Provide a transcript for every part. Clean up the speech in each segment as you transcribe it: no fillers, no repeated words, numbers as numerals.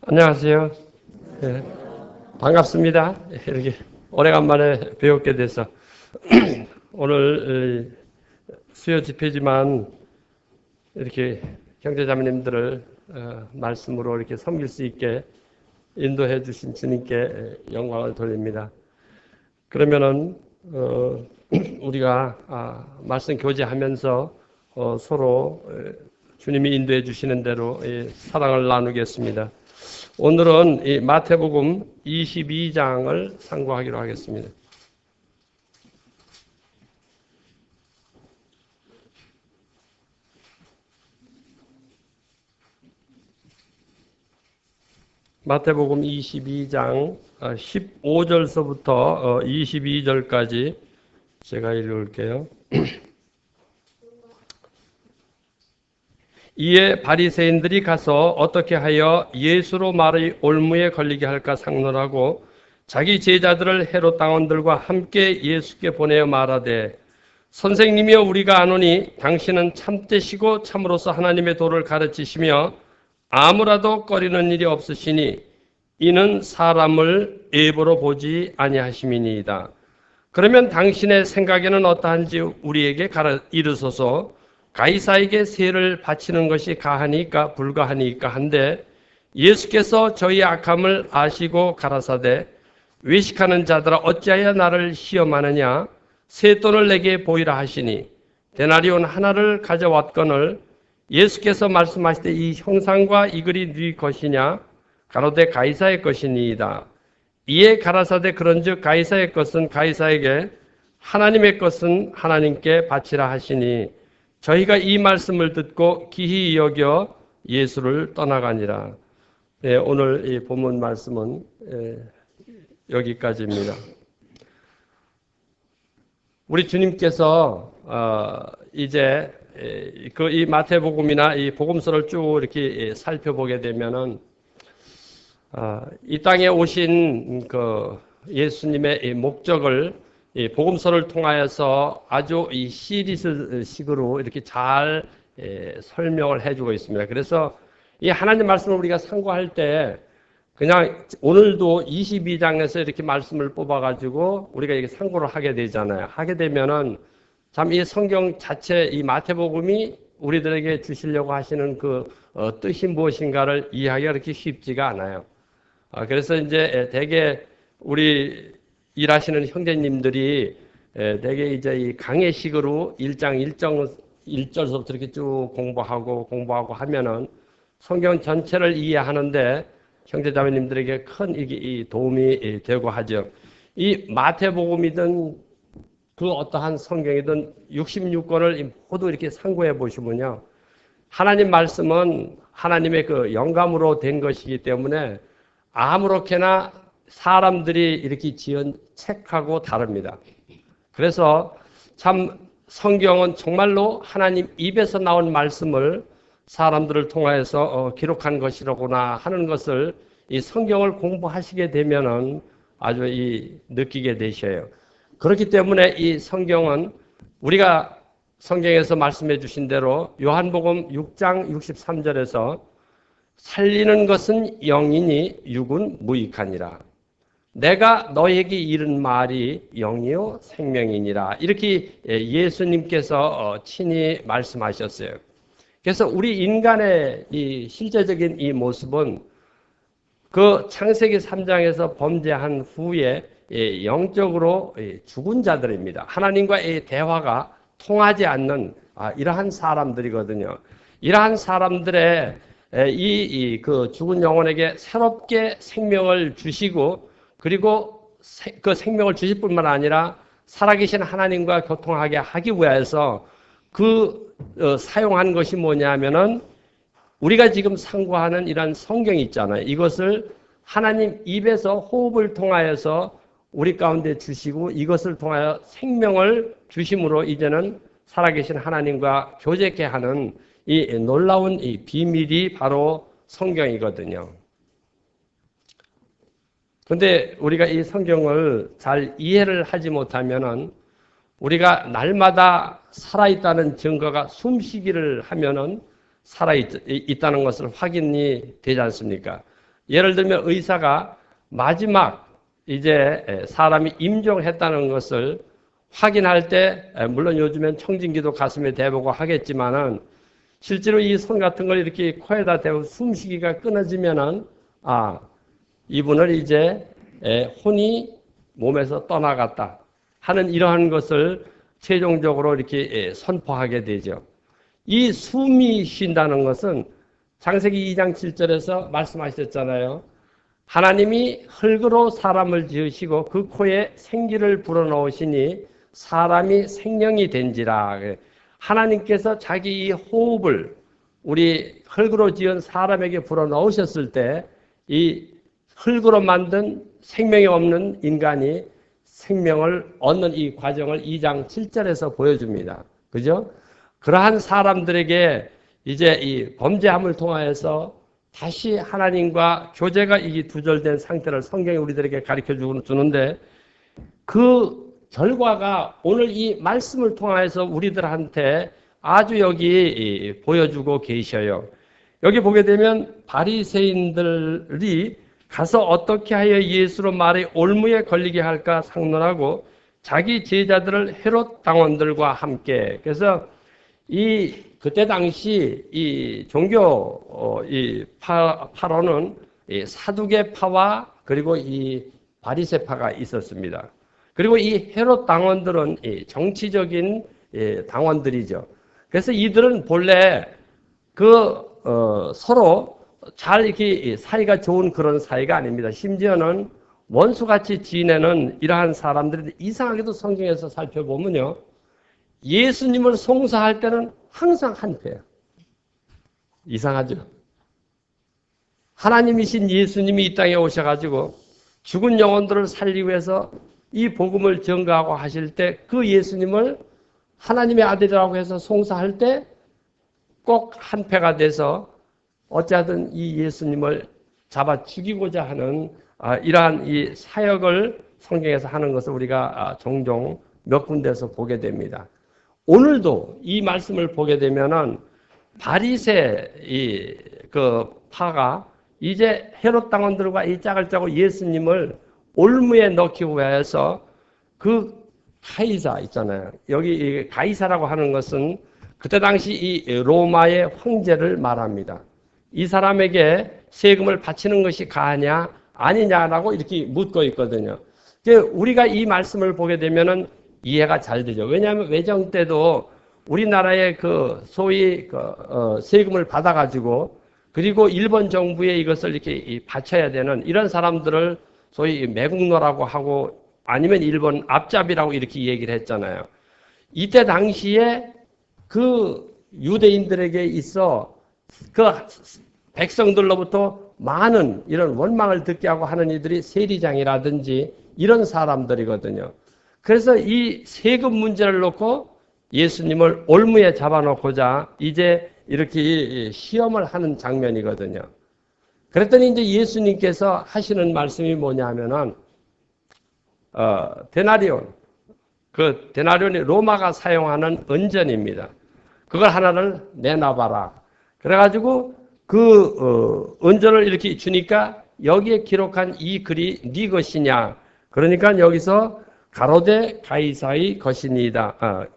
안녕하세요. 예, 반갑습니다. 이렇게 오래간만에 배웠게 돼서 오늘 수요 집회지만 이렇게 형제자매님들을 말씀으로 이렇게 섬길 수 있게 인도해 주신 주님께 영광을 돌립니다. 그러면은 우리가 말씀 교제하면서 서로 주님이 인도해 주시는 대로 사랑을 나누겠습니다. 오늘은 이 마태복음 22장을 상고하기로 하겠습니다. 마태복음 22장 15절서부터 22절까지 제가 읽을게요. 이에 바리새인들이 가서 어떻게 하여 예수로 말의 올무에 걸리게 할까 상론하고 자기 제자들을 헤롯 당원들과 함께 예수께 보내어 말하되 선생님이여 우리가 아노니 당신은 참되시고 참으로서 하나님의 도를 가르치시며 아무라도 꺼리는 일이 없으시니 이는 사람을 예보로 보지 아니하심이니이다. 그러면 당신의 생각에는 어떠한지 우리에게 이르소서. 가이사에게 세를 바치는 것이 가하니까 불가하니까 한데 예수께서 저희 악함을 아시고 가라사대 외식하는 자들아 어찌하여 나를 시험하느냐 세 돈을 내게 보이라 하시니 데나리온 하나를 가져왔거늘 예수께서 말씀하시되 이 형상과 이 글이 네 것이냐 가로되 가이사의 것이니이다. 이에 가라사대 그런즉 가이사의 것은 가이사에게 하나님의 것은 하나님께 바치라 하시니 저희가 이 말씀을 듣고 기히 여겨 예수를 떠나가니라. 오늘 이 본문 말씀은 여기까지입니다. 우리 주님께서 이제 이 마태복음이나 이 복음서를 쭉 이렇게 살펴보게 되면은 이 땅에 오신 그 예수님의 이 목적을 이 복음서를 통하여서 아주 이 시리즈식으로 이렇게 잘 설명을 해주고 있습니다. 그래서 이 하나님 말씀을 우리가 상고할 때 그냥 오늘도 22장에서 이렇게 말씀을 뽑아가지고 우리가 이렇게 상고를 하게 되잖아요. 하게 되면은 참 이 성경 자체 이 마태복음이 우리들에게 주시려고 하시는 그 뜻이 무엇인가를 이해하기가 그렇게 쉽지가 않아요. 그래서 이제 대개 우리 일하시는 형제님들이 대개 이제 이 강해식으로 1장 1절서부터 이렇게 쭉 공부하고 하면은 성경 전체를 이해하는데 형제자매님들에게 큰 이 도움이 되고 하죠. 이 마태복음이든 그 어떠한 성경이든 66권을 모두 이렇게 상고해 보시면요. 하나님 말씀은 하나님의 그 영감으로 된 것이기 때문에 아무렇게나 사람들이 이렇게 지은 책하고 다릅니다. 그래서 참 성경은 정말로 하나님 입에서 나온 말씀을 사람들을 통하여서 기록한 것이로구나 하는 것을 이 성경을 공부하시게 되면은 아주 느끼게 되셔요. 그렇기 때문에 이 성경은 우리가 성경에서 말씀해 주신 대로 요한복음 6장 63절에서 살리는 것은 영이니 육은 무익하니라. 내가 너에게 이른 말이 영이요 생명이니라. 이렇게 예수님께서 친히 말씀하셨어요. 그래서 우리 인간의 이 실제적인 이 모습은 그 창세기 3장에서 범죄한 후에 영적으로 죽은 자들입니다. 하나님과의 대화가 통하지 않는 이러한 사람들이거든요. 이러한 사람들의 그 죽은 영혼에게 새롭게 생명을 주시고 그리고 그 생명을 주실 뿐만 아니라 살아계신 하나님과 교통하게 하기 위해서 사용한 것이 뭐냐면은 우리가 지금 상고하는 이런 성경이 있잖아요. 이것을 하나님 입에서 호흡을 통하여서 우리 가운데 주시고 이것을 통하여 생명을 주심으로 이제는 살아계신 하나님과 교제케 하는 이 놀라운 이 비밀이 바로 성경이거든요. 그런데 우리가 이 성경을 잘 이해를 하지 못하면은 우리가 날마다 살아있다는 증거가 숨쉬기를 하면은 살아있다는 것을 확인이 되지 않습니까? 예를 들면 의사가 마지막 이제 사람이 임종했다는 것을 확인할 때, 물론 요즘엔 청진기도 가슴에 대보고 하겠지만은 실제로 이 손 같은 걸 이렇게 코에다 대고 숨쉬기가 끊어지면은 이분을 이제 혼이 몸에서 떠나갔다 하는 이러한 것을 최종적으로 이렇게 선포하게 되죠. 이 숨이 쉰다는 것은 창세기 2장 7절에서 말씀하셨잖아요. 하나님이 흙으로 사람을 지으시고 그 코에 생기를 불어넣으시니 사람이 생명이 된지라. 하나님께서 자기 이 호흡을 우리 흙으로 지은 사람에게 불어넣으셨을 때 이 흙으로 만든 생명이 없는 인간이 생명을 얻는 이 과정을 2장 7절에서 보여줍니다. 그죠? 그러한 사람들에게 이제 이 범죄함을 통하여서 다시 하나님과 교제가 이 두절된 상태를 성경이 우리들에게 가르쳐 주는데 그 결과가 오늘 이 말씀을 통하여서 우리들한테 아주 여기 보여주고 계셔요. 여기 보게 되면 바리새인들이 가서 어떻게 하여 예수로 말의 올무에 걸리게 할까 상론하고 자기 제자들을 헤롯 당원들과 함께. 그래서 그때 당시 이 종교 이 파로는 이 사두개파와 그리고 이 바리새파가 있었습니다. 그리고 이 헤롯 당원들은 이 정치적인 당원들이죠. 그래서 이들은 본래 서로 잘 이렇게 사이가 좋은 그런 사이가 아닙니다. 심지어는 원수같이 지내는 이러한 사람들이 이상하게도 성경에서 살펴보면요. 예수님을 송사할 때는 항상 한패예요. 이상하죠? 하나님이신 예수님이 이 땅에 오셔가지고 죽은 영혼들을 살리기 위해서 이 복음을 전가하고 하실 때 그 예수님을 하나님의 아들이라고 해서 송사할 때 꼭 한패가 돼서 어찌하든 이 예수님을 잡아 죽이고자 하는 이러한 이 사역을 성경에서 하는 것을 우리가 종종 몇 군데에서 보게 됩니다. 오늘도 이 말씀을 보게 되면은 바리새 그 파가 이제 헤롯 당원들과 이 짝을 짜고 예수님을 올무에 넣기 위해서 그 가이사 있잖아요. 여기 이 가이사라고 하는 것은 그때 당시 이 로마의 황제를 말합니다. 이 사람에게 세금을 바치는 것이 가하냐 아니냐라고 이렇게 묻고 있거든요. 우리가 이 말씀을 보게 되면은 이해가 잘 되죠. 왜냐하면 외정 때도 우리나라의 그 소위 세금을 받아가지고 그리고 일본 정부에 이것을 이렇게 바쳐야 되는 이런 사람들을 소위 매국노라고 하고 아니면 일본 앞잡이라고 이렇게 얘기를 했잖아요. 이때 당시에 그 유대인들에게 있어 그 백성들로부터 많은 이런 원망을 듣게 하고 하는 이들이 세리장이라든지 이런 사람들이거든요. 그래서 이 세금 문제를 놓고 예수님을 올무에 잡아놓고자 이제 이렇게 시험을 하는 장면이거든요. 그랬더니 이제 예수님께서 하시는 말씀이 뭐냐면은 데나리온. 그 데나리온이 로마가 사용하는 은전입니다. 그걸 하나를 내놔봐라. 그래가지고 그 은전을 이렇게 주니까 여기에 기록한 이 글이 네 것이냐. 그러니까 여기서 가로되 가이사의 것이니이다.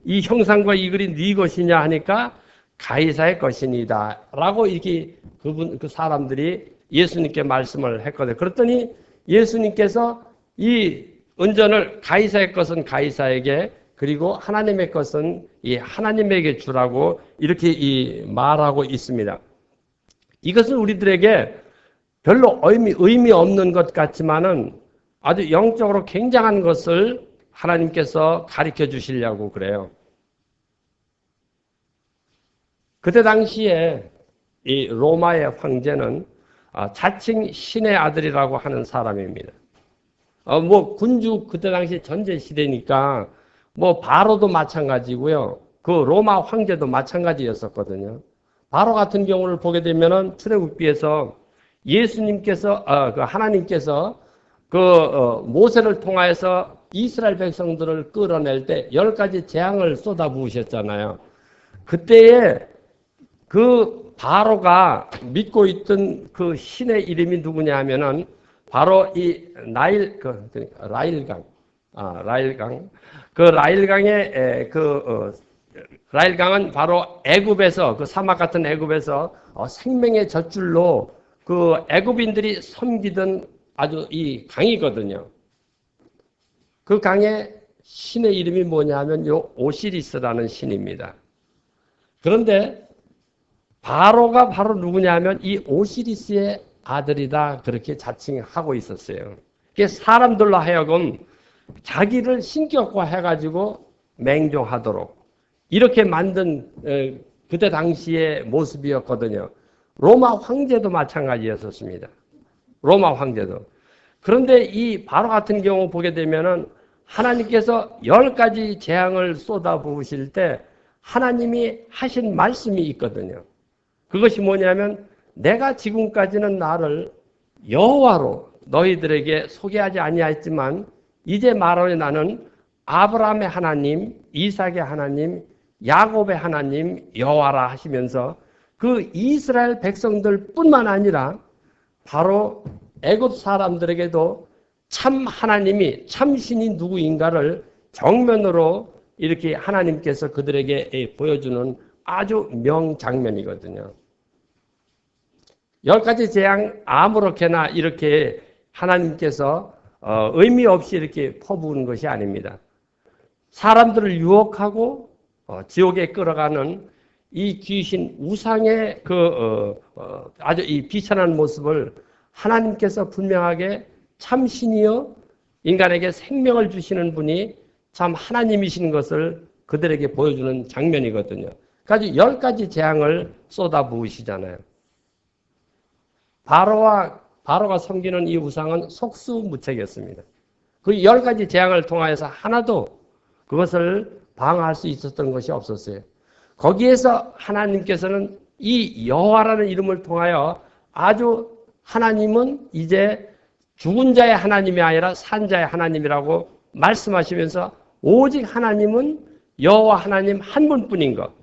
이 형상과 이 글이 네 것이냐 하니까 가이사의 것이니이다. 라고 이렇게 그 사람들이 예수님께 말씀을 했거든요. 그랬더니 예수님께서 이 은전을 가이사의 것은 가이사에게 그리고 하나님의 것은 이 하나님에게 주라고 이렇게 말하고 있습니다. 이것은 우리들에게 별로 의미 없는 것 같지만은 아주 영적으로 굉장한 것을 하나님께서 가르쳐 주시려고 그래요. 그때 당시에 이 로마의 황제는 자칭 신의 아들이라고 하는 사람입니다. 군주 그때 당시 전제 시대니까 바로도 마찬가지고요. 그 로마 황제도 마찬가지였었거든요. 바로 같은 경우를 보게 되면은 출애굽기에서 예수님께서 하나님께서 모세를 통하여서 이스라엘 백성들을 끌어낼 때 10가지 재앙을 쏟아부으셨잖아요. 그때에 그 바로가 믿고 있던 그 신의 이름이 누구냐 하면은 바로 이 라일강, 라일강. 그 라일강의 라일강은 바로 애굽에서 그 사막 같은 애굽에서 생명의 젖줄로 그 애굽인들이 섬기던 아주 이 강이거든요. 그 강의 신의 이름이 뭐냐 하면 요 오시리스라는 신입니다. 그런데 바로가 바로 누구냐 하면 이 오시리스의 아들이다 그렇게 자칭하고 있었어요. 그게 사람들로 하여금 자기를 신격화해가지고 맹종하도록 이렇게 만든 그때 당시의 모습이었거든요. 로마 황제도 마찬가지였었습니다. 로마 황제도. 그런데 이 바로 같은 경우 보게 되면은 하나님께서 10가지 재앙을 쏟아부으실 때 하나님이 하신 말씀이 있거든요. 그것이 뭐냐면 내가 지금까지는 나를 여호와로 너희들에게 소개하지 아니하였지만 이제 말하니 나는 아브라함의 하나님, 이삭의 하나님, 야곱의 하나님 여호와라 하시면서 그 이스라엘 백성들뿐만 아니라 바로 애굽 사람들에게도 참 하나님이 참 신이 누구인가를 정면으로 이렇게 하나님께서 그들에게 보여주는 아주 명장면이거든요. 10가지 재앙 아무렇게나 이렇게 하나님께서 의미 없이 이렇게 퍼부은 것이 아닙니다. 사람들을 유혹하고 지옥에 끌어가는 이 귀신 우상의 아주 이 비천한 모습을 하나님께서 분명하게 참신이여 인간에게 생명을 주시는 분이 참 하나님이신 것을 그들에게 보여주는 장면이거든요. 그래서 10가지 재앙을 쏟아부으시잖아요. 바로가 섬기는 이 우상은 속수무책이었습니다. 그 10가지 재앙을 통하여서 하나도 그것을 방어할 수 있었던 것이 없었어요. 거기에서 하나님께서는 이 여호와라는 이름을 통하여 아주 하나님은 이제 죽은 자의 하나님이 아니라 산 자의 하나님이라고 말씀하시면서 오직 하나님은 여호와 하나님 한 분뿐인 것.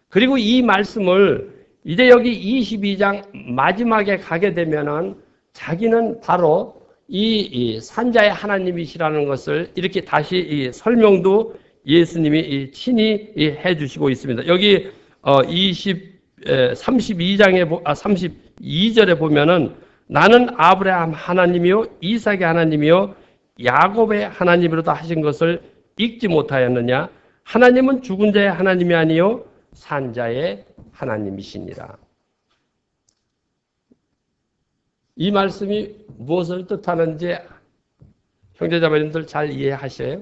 그리고 이 말씀을 이제 여기 22장 마지막에 가게 되면은 자기는 바로 이 산자의 하나님이시라는 것을 이렇게 다시 이 설명도 예수님이 친히 해 주시고 있습니다. 여기 32절에 보면은 나는 아브라함 하나님이요 이삭의 하나님이요 야곱의 하나님으로다 하신 것을 읽지 못하였느냐? 하나님은 죽은 자의 하나님이 아니요 산 자의 하나님이시니라. 이 말씀이 무엇을 뜻하는지 형제자매님들 잘 이해하셔요?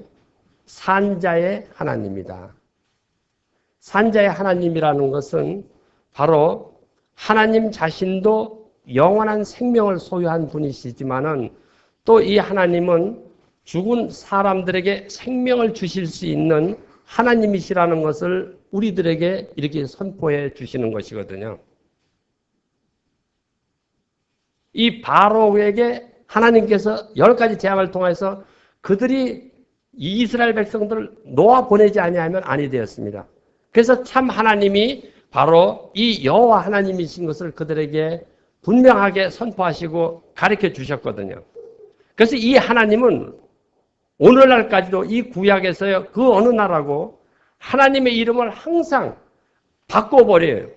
산자의 하나님이다. 산자의 하나님이라는 것은 바로 하나님 자신도 영원한 생명을 소유한 분이시지만은 또 이 하나님은 죽은 사람들에게 생명을 주실 수 있는 하나님이시라는 것을 우리들에게 이렇게 선포해 주시는 것이거든요. 이 바로에게 하나님께서 10가지 재앙을 통해서 그들이 이스라엘 백성들을 놓아 보내지 아니하면 아니 되었습니다. 그래서 참 하나님이 바로 이 여호와 하나님이신 것을 그들에게 분명하게 선포하시고 가르쳐 주셨거든요. 그래서 이 하나님은 오늘날까지도 이 구약에서요 그 어느 나라고 하나님의 이름을 항상 바꿔버려요.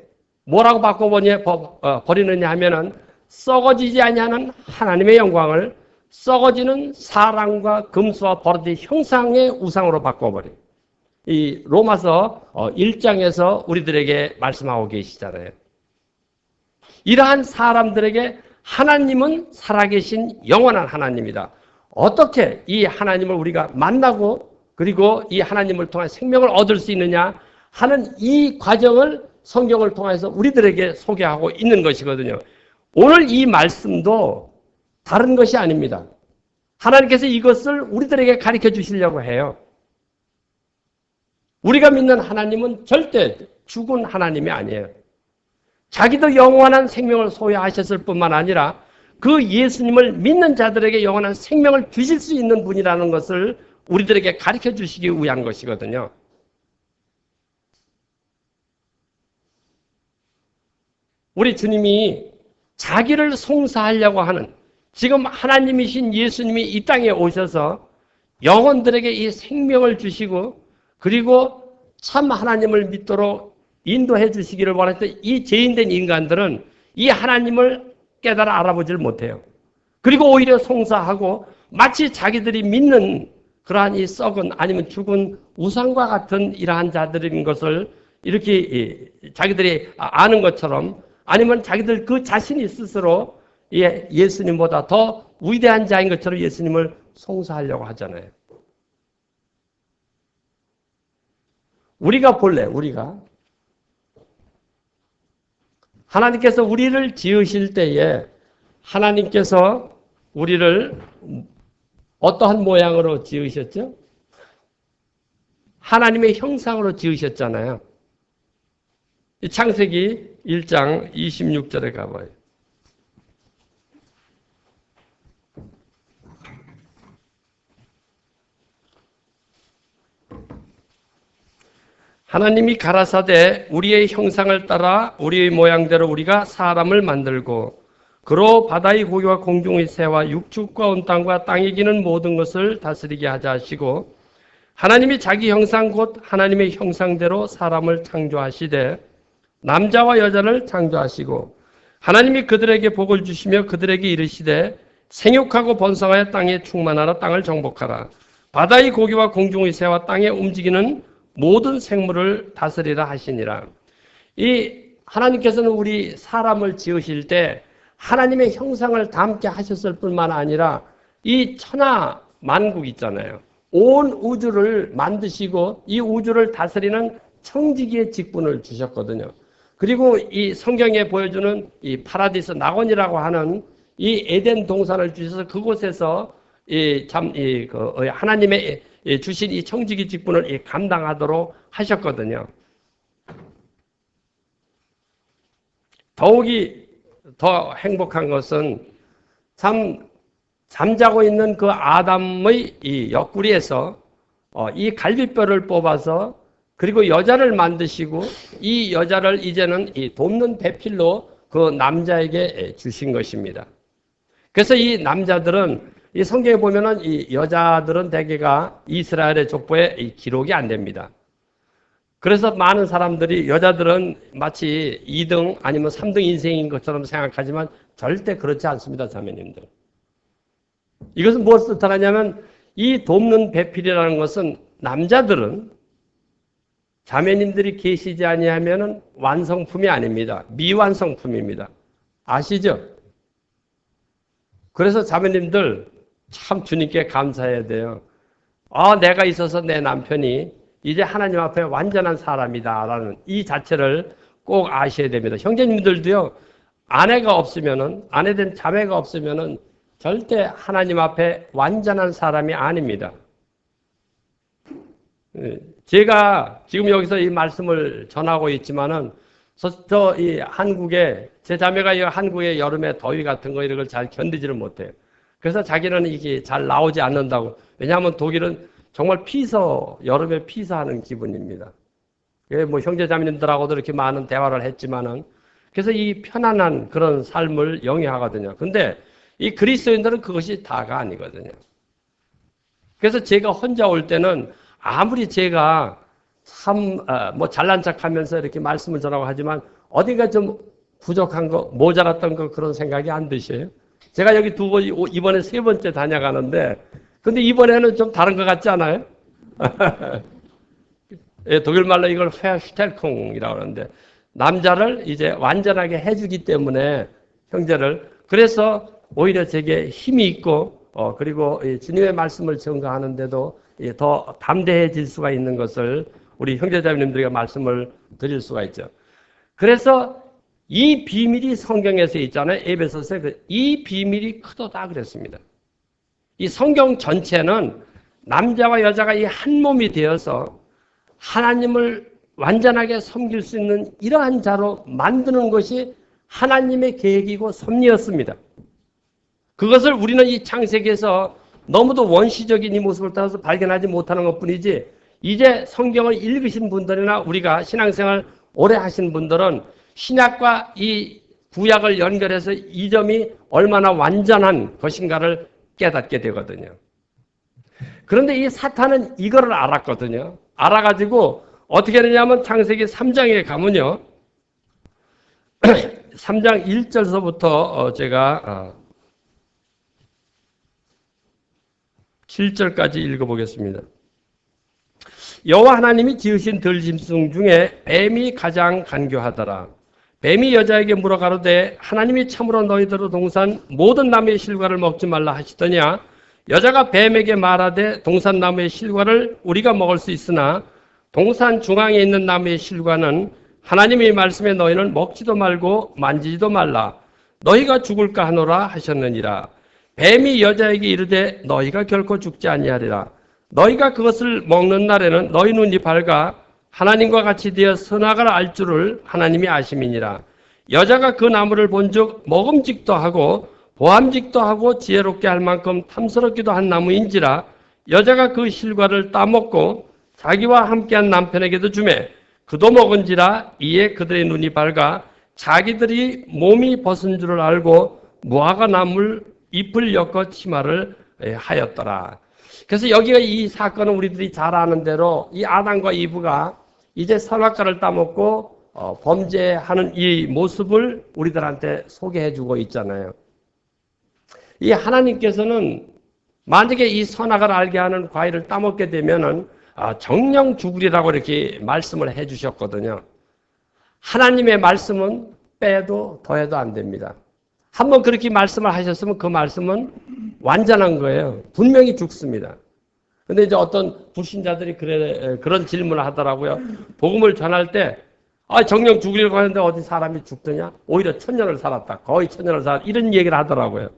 뭐라고 바꿔버리느냐 하면은 썩어지지 아니하는 하나님의 영광을 썩어지는 사람과 금수와 버릇의 형상의 우상으로 바꿔버려요. 이 로마서 1장에서 우리들에게 말씀하고 계시잖아요. 이러한 사람들에게 하나님은 살아계신 영원한 하나님이다. 어떻게 이 하나님을 우리가 만나고 그리고 이 하나님을 통해 생명을 얻을 수 있느냐 하는 이 과정을 성경을 통해서 우리들에게 소개하고 있는 것이거든요. 오늘 이 말씀도 다른 것이 아닙니다. 하나님께서 이것을 우리들에게 가르쳐 주시려고 해요. 우리가 믿는 하나님은 절대 죽은 하나님이 아니에요. 자기도 영원한 생명을 소유하셨을 뿐만 아니라 그 예수님을 믿는 자들에게 영원한 생명을 주실 수 있는 분이라는 것을 우리들에게 가르쳐 주시기 위한 것이거든요. 우리 주님이 자기를 송사하려고 하는, 지금 하나님이신 예수님이 이 땅에 오셔서 영혼들에게 이 생명을 주시고 그리고 참 하나님을 믿도록 인도해 주시기를 원했던 이 죄인된 인간들은 이 하나님을 깨달아 알아보지를 못해요. 그리고 오히려 송사하고 마치 자기들이 믿는 그러한 이 썩은 아니면 죽은 우상과 같은 이러한 자들인 것을 이렇게 자기들이 아는 것처럼, 아니면 자기들 그 자신이 스스로 예수님보다 더 위대한 자인 것처럼 예수님을 송사하려고 하잖아요. 우리가 볼래, 우리가. 하나님께서 우리를 지으실 때에 하나님께서 우리를 어떠한 모양으로 지으셨죠? 하나님의 형상으로 지으셨잖아요. 창세기 1장 26절에 가봐요. 하나님이 가라사대 우리의 형상을 따라 우리의 모양대로 우리가 사람을 만들고 그로 바다의 고기와 공중의 새와 육축과 온 땅과 땅에 기는 모든 것을 다스리게 하자 하시고, 하나님이 자기 형상 곧 하나님의 형상대로 사람을 창조하시되 남자와 여자를 창조하시고 하나님이 그들에게 복을 주시며 그들에게 이르시되 생육하고 번성하여 땅에 충만하라. 땅을 정복하라. 바다의 고기와 공중의 새와 땅에 움직이는 모든 생물을 다스리라 하시니라. 이 하나님께서는 우리 사람을 지으실 때 하나님의 형상을 담게 하셨을 뿐만 아니라 이 천하 만국 있잖아요. 온 우주를 만드시고 이 우주를 다스리는 청지기의 직분을 주셨거든요. 그리고 이 성경에 보여주는 이 파라디스 낙원이라고 하는 이 에덴 동산을 주셔서 그곳에서 하나님의 주신 이 청지기 직분을 감당하도록 하셨거든요. 더욱이 더 행복한 것은 잠자고 있는 그 아담의 이 옆구리에서 이 갈비뼈를 뽑아서 그리고 여자를 만드시고 이 여자를 이제는 이 돕는 배필로 그 남자에게 주신 것입니다. 그래서 이 남자들은 이 성경에 보면은 이 여자들은 대개가 이스라엘의 족보에 기록이 안 됩니다. 그래서 많은 사람들이 여자들은 마치 2등 아니면 3등 인생인 것처럼 생각하지만 절대 그렇지 않습니다, 자매님들. 이것은 무엇을 뜻하냐면 이 돕는 배필이라는 것은 남자들은 자매님들이 계시지 아니하면 완성품이 아닙니다. 미완성품입니다. 아시죠? 그래서 자매님들 참 주님께 감사해야 돼요. 내가 있어서 내 남편이 이제 하나님 앞에 완전한 사람이다라는 이 자체를 꼭 아셔야 됩니다. 형제님들도요, 아내가 없으면은, 아내된 자매가 없으면은 절대 하나님 앞에 완전한 사람이 아닙니다. 제가 지금 여기서 이 말씀을 전하고 있지만은 이 한국에 제 자매가 이 한국의 여름에 더위 같은 거 이런 걸 잘 견디지를 못해요. 그래서 자기는 이게 잘 나오지 않는다고. 왜냐하면 독일은 정말 여름에 피서하는 기분입니다. 뭐 형제자매님들하고도 이렇게 많은 대화를 했지만은, 그래서 이 편안한 그런 삶을 영위하거든요. 근데 이 그리스도인들은 그것이 다가 아니거든요. 그래서 제가 혼자 올 때는 아무리 제가 뭐 잘난 척 하면서 이렇게 말씀을 전하고 하지만 어디가 좀 부족한 거, 모자랐던 거 그런 생각이 안 드셔요? 제가 여기 이번에 3번째 다녀가는데, 근데 이번에는 좀 다른 것 같지 않아요? 독일 말로 이걸 페어슈텔콩이라고 하는데, 남자를 이제 완전하게 해주기 때문에 형제를, 그래서 오히려 제게 힘이 있고, 그리고 주님의 말씀을 전가하는데도 더 담대해질 수가 있는 것을 우리 형제자매님들에게 말씀을 드릴 수가 있죠. 그래서 이 비밀이 성경에서 있잖아요. 에베소서에 이 비밀이 크도다 그랬습니다. 이 성경 전체는 남자와 여자가 이 한 몸이 되어서 하나님을 완전하게 섬길 수 있는 이러한 자로 만드는 것이 하나님의 계획이고 섭리였습니다. 그것을 우리는 이 창세기에서 너무도 원시적인 이 모습을 따라서 발견하지 못하는 것뿐이지, 이제 성경을 읽으신 분들이나 우리가 신앙생활 오래 하신 분들은 신약과 이 구약을 연결해서 이 점이 얼마나 완전한 것인가를 깨닫게 되거든요. 그런데 이 사탄은 이거를 알았거든요. 알아가지고 어떻게 되냐면 창세기 3장에 가면요. 3장 1절서부터 제가 7절까지 읽어보겠습니다. 여호와 하나님이 지으신 들짐승 중에 뱀이 가장 간교하더라. 뱀이 여자에게 물어 가로되 하나님이 참으로 너희들로 동산 모든 나무의 실과를 먹지 말라 하시더냐. 여자가 뱀에게 말하되 동산 나무의 실과를 우리가 먹을 수 있으나 동산 중앙에 있는 나무의 실과는 하나님의 말씀에 너희는 먹지도 말고 만지지도 말라. 너희가 죽을까 하노라 하셨느니라. 뱀이 여자에게 이르되 너희가 결코 죽지 아니하리라. 너희가 그것을 먹는 날에는 너희 눈이 밝아 하나님과 같이 되어 선악을 알 줄을 하나님이 아심이니라. 여자가 그 나무를 본즉 먹음직도 하고 보암직도 하고 지혜롭게 할 만큼 탐스럽기도 한 나무인지라. 여자가 그 실과를 따먹고 자기와 함께한 남편에게도 주매 그도 먹은지라. 이에 그들의 눈이 밝아 자기들이 몸이 벗은 줄을 알고 무화과 나물 잎을 엮어 치마를 하였더라. 그래서 여기가 이 사건은 우리들이 잘 아는 대로 이 아담과 이브가 이제 선악과를 따먹고 범죄하는 이 모습을 우리들한테 소개해 주고 있잖아요. 이 하나님께서는 만약에 이 선악을 알게 하는 과일을 따먹게 되면은 정령 죽으리라고 이렇게 말씀을 해 주셨거든요. 하나님의 말씀은 빼도 더해도 안 됩니다. 한번 그렇게 말씀을 하셨으면 그 말씀은 완전한 거예요. 분명히 죽습니다. 근데 이제 어떤 불신자들이 그런 질문을 하더라고요. 복음을 전할 때, 정령 죽으려고 하는데 어디 사람이 죽더냐? 오히려 천년을 살았다. 거의 천년을 살았다. 이런 얘기를 하더라고요.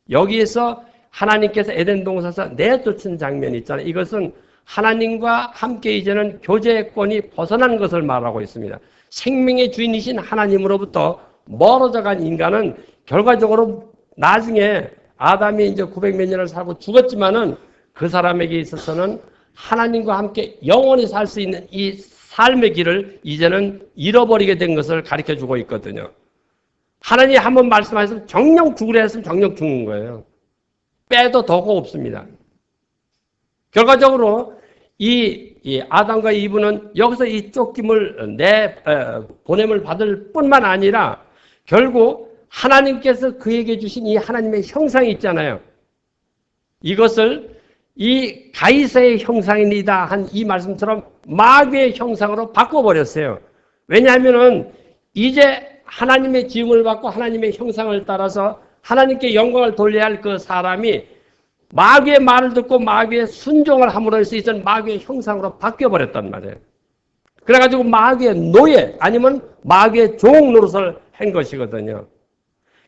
여기에서 하나님께서 에덴 동산에서 내쫓은 장면이 있잖아요. 이것은 하나님과 함께 이제는 교제권이 벗어난 것을 말하고 있습니다. 생명의 주인이신 하나님으로부터 멀어져 간 인간은 결과적으로 나중에 아담이 이제 900몇 년을 살고 죽었지만은 그 사람에게 있어서는 하나님과 함께 영원히 살 수 있는 이 삶의 길을 이제는 잃어버리게 된 것을 가르쳐 주고 있거든요. 하나님이 한번 말씀하셨으면 정령 죽으려 했으면 정령 죽는 거예요. 빼도 더고 없습니다. 결과적으로 이 아담과 이브는 여기서 이 쫓김을 보냄을 받을 뿐만 아니라 결국 하나님께서 그에게 주신 이 하나님의 형상이 있잖아요. 이것을 이 가이사의 형상이다 한 이 말씀처럼 마귀의 형상으로 바꿔버렸어요. 왜냐하면은 이제 하나님의 지음을 받고 하나님의 형상을 따라서 하나님께 영광을 돌려야 할 그 사람이 마귀의 말을 듣고 마귀의 순종을 함으로써 이제는 마귀의 형상으로 바뀌어버렸단 말이에요. 그래가지고 마귀의 노예 아니면 마귀의 종 노릇을 한 것이거든요.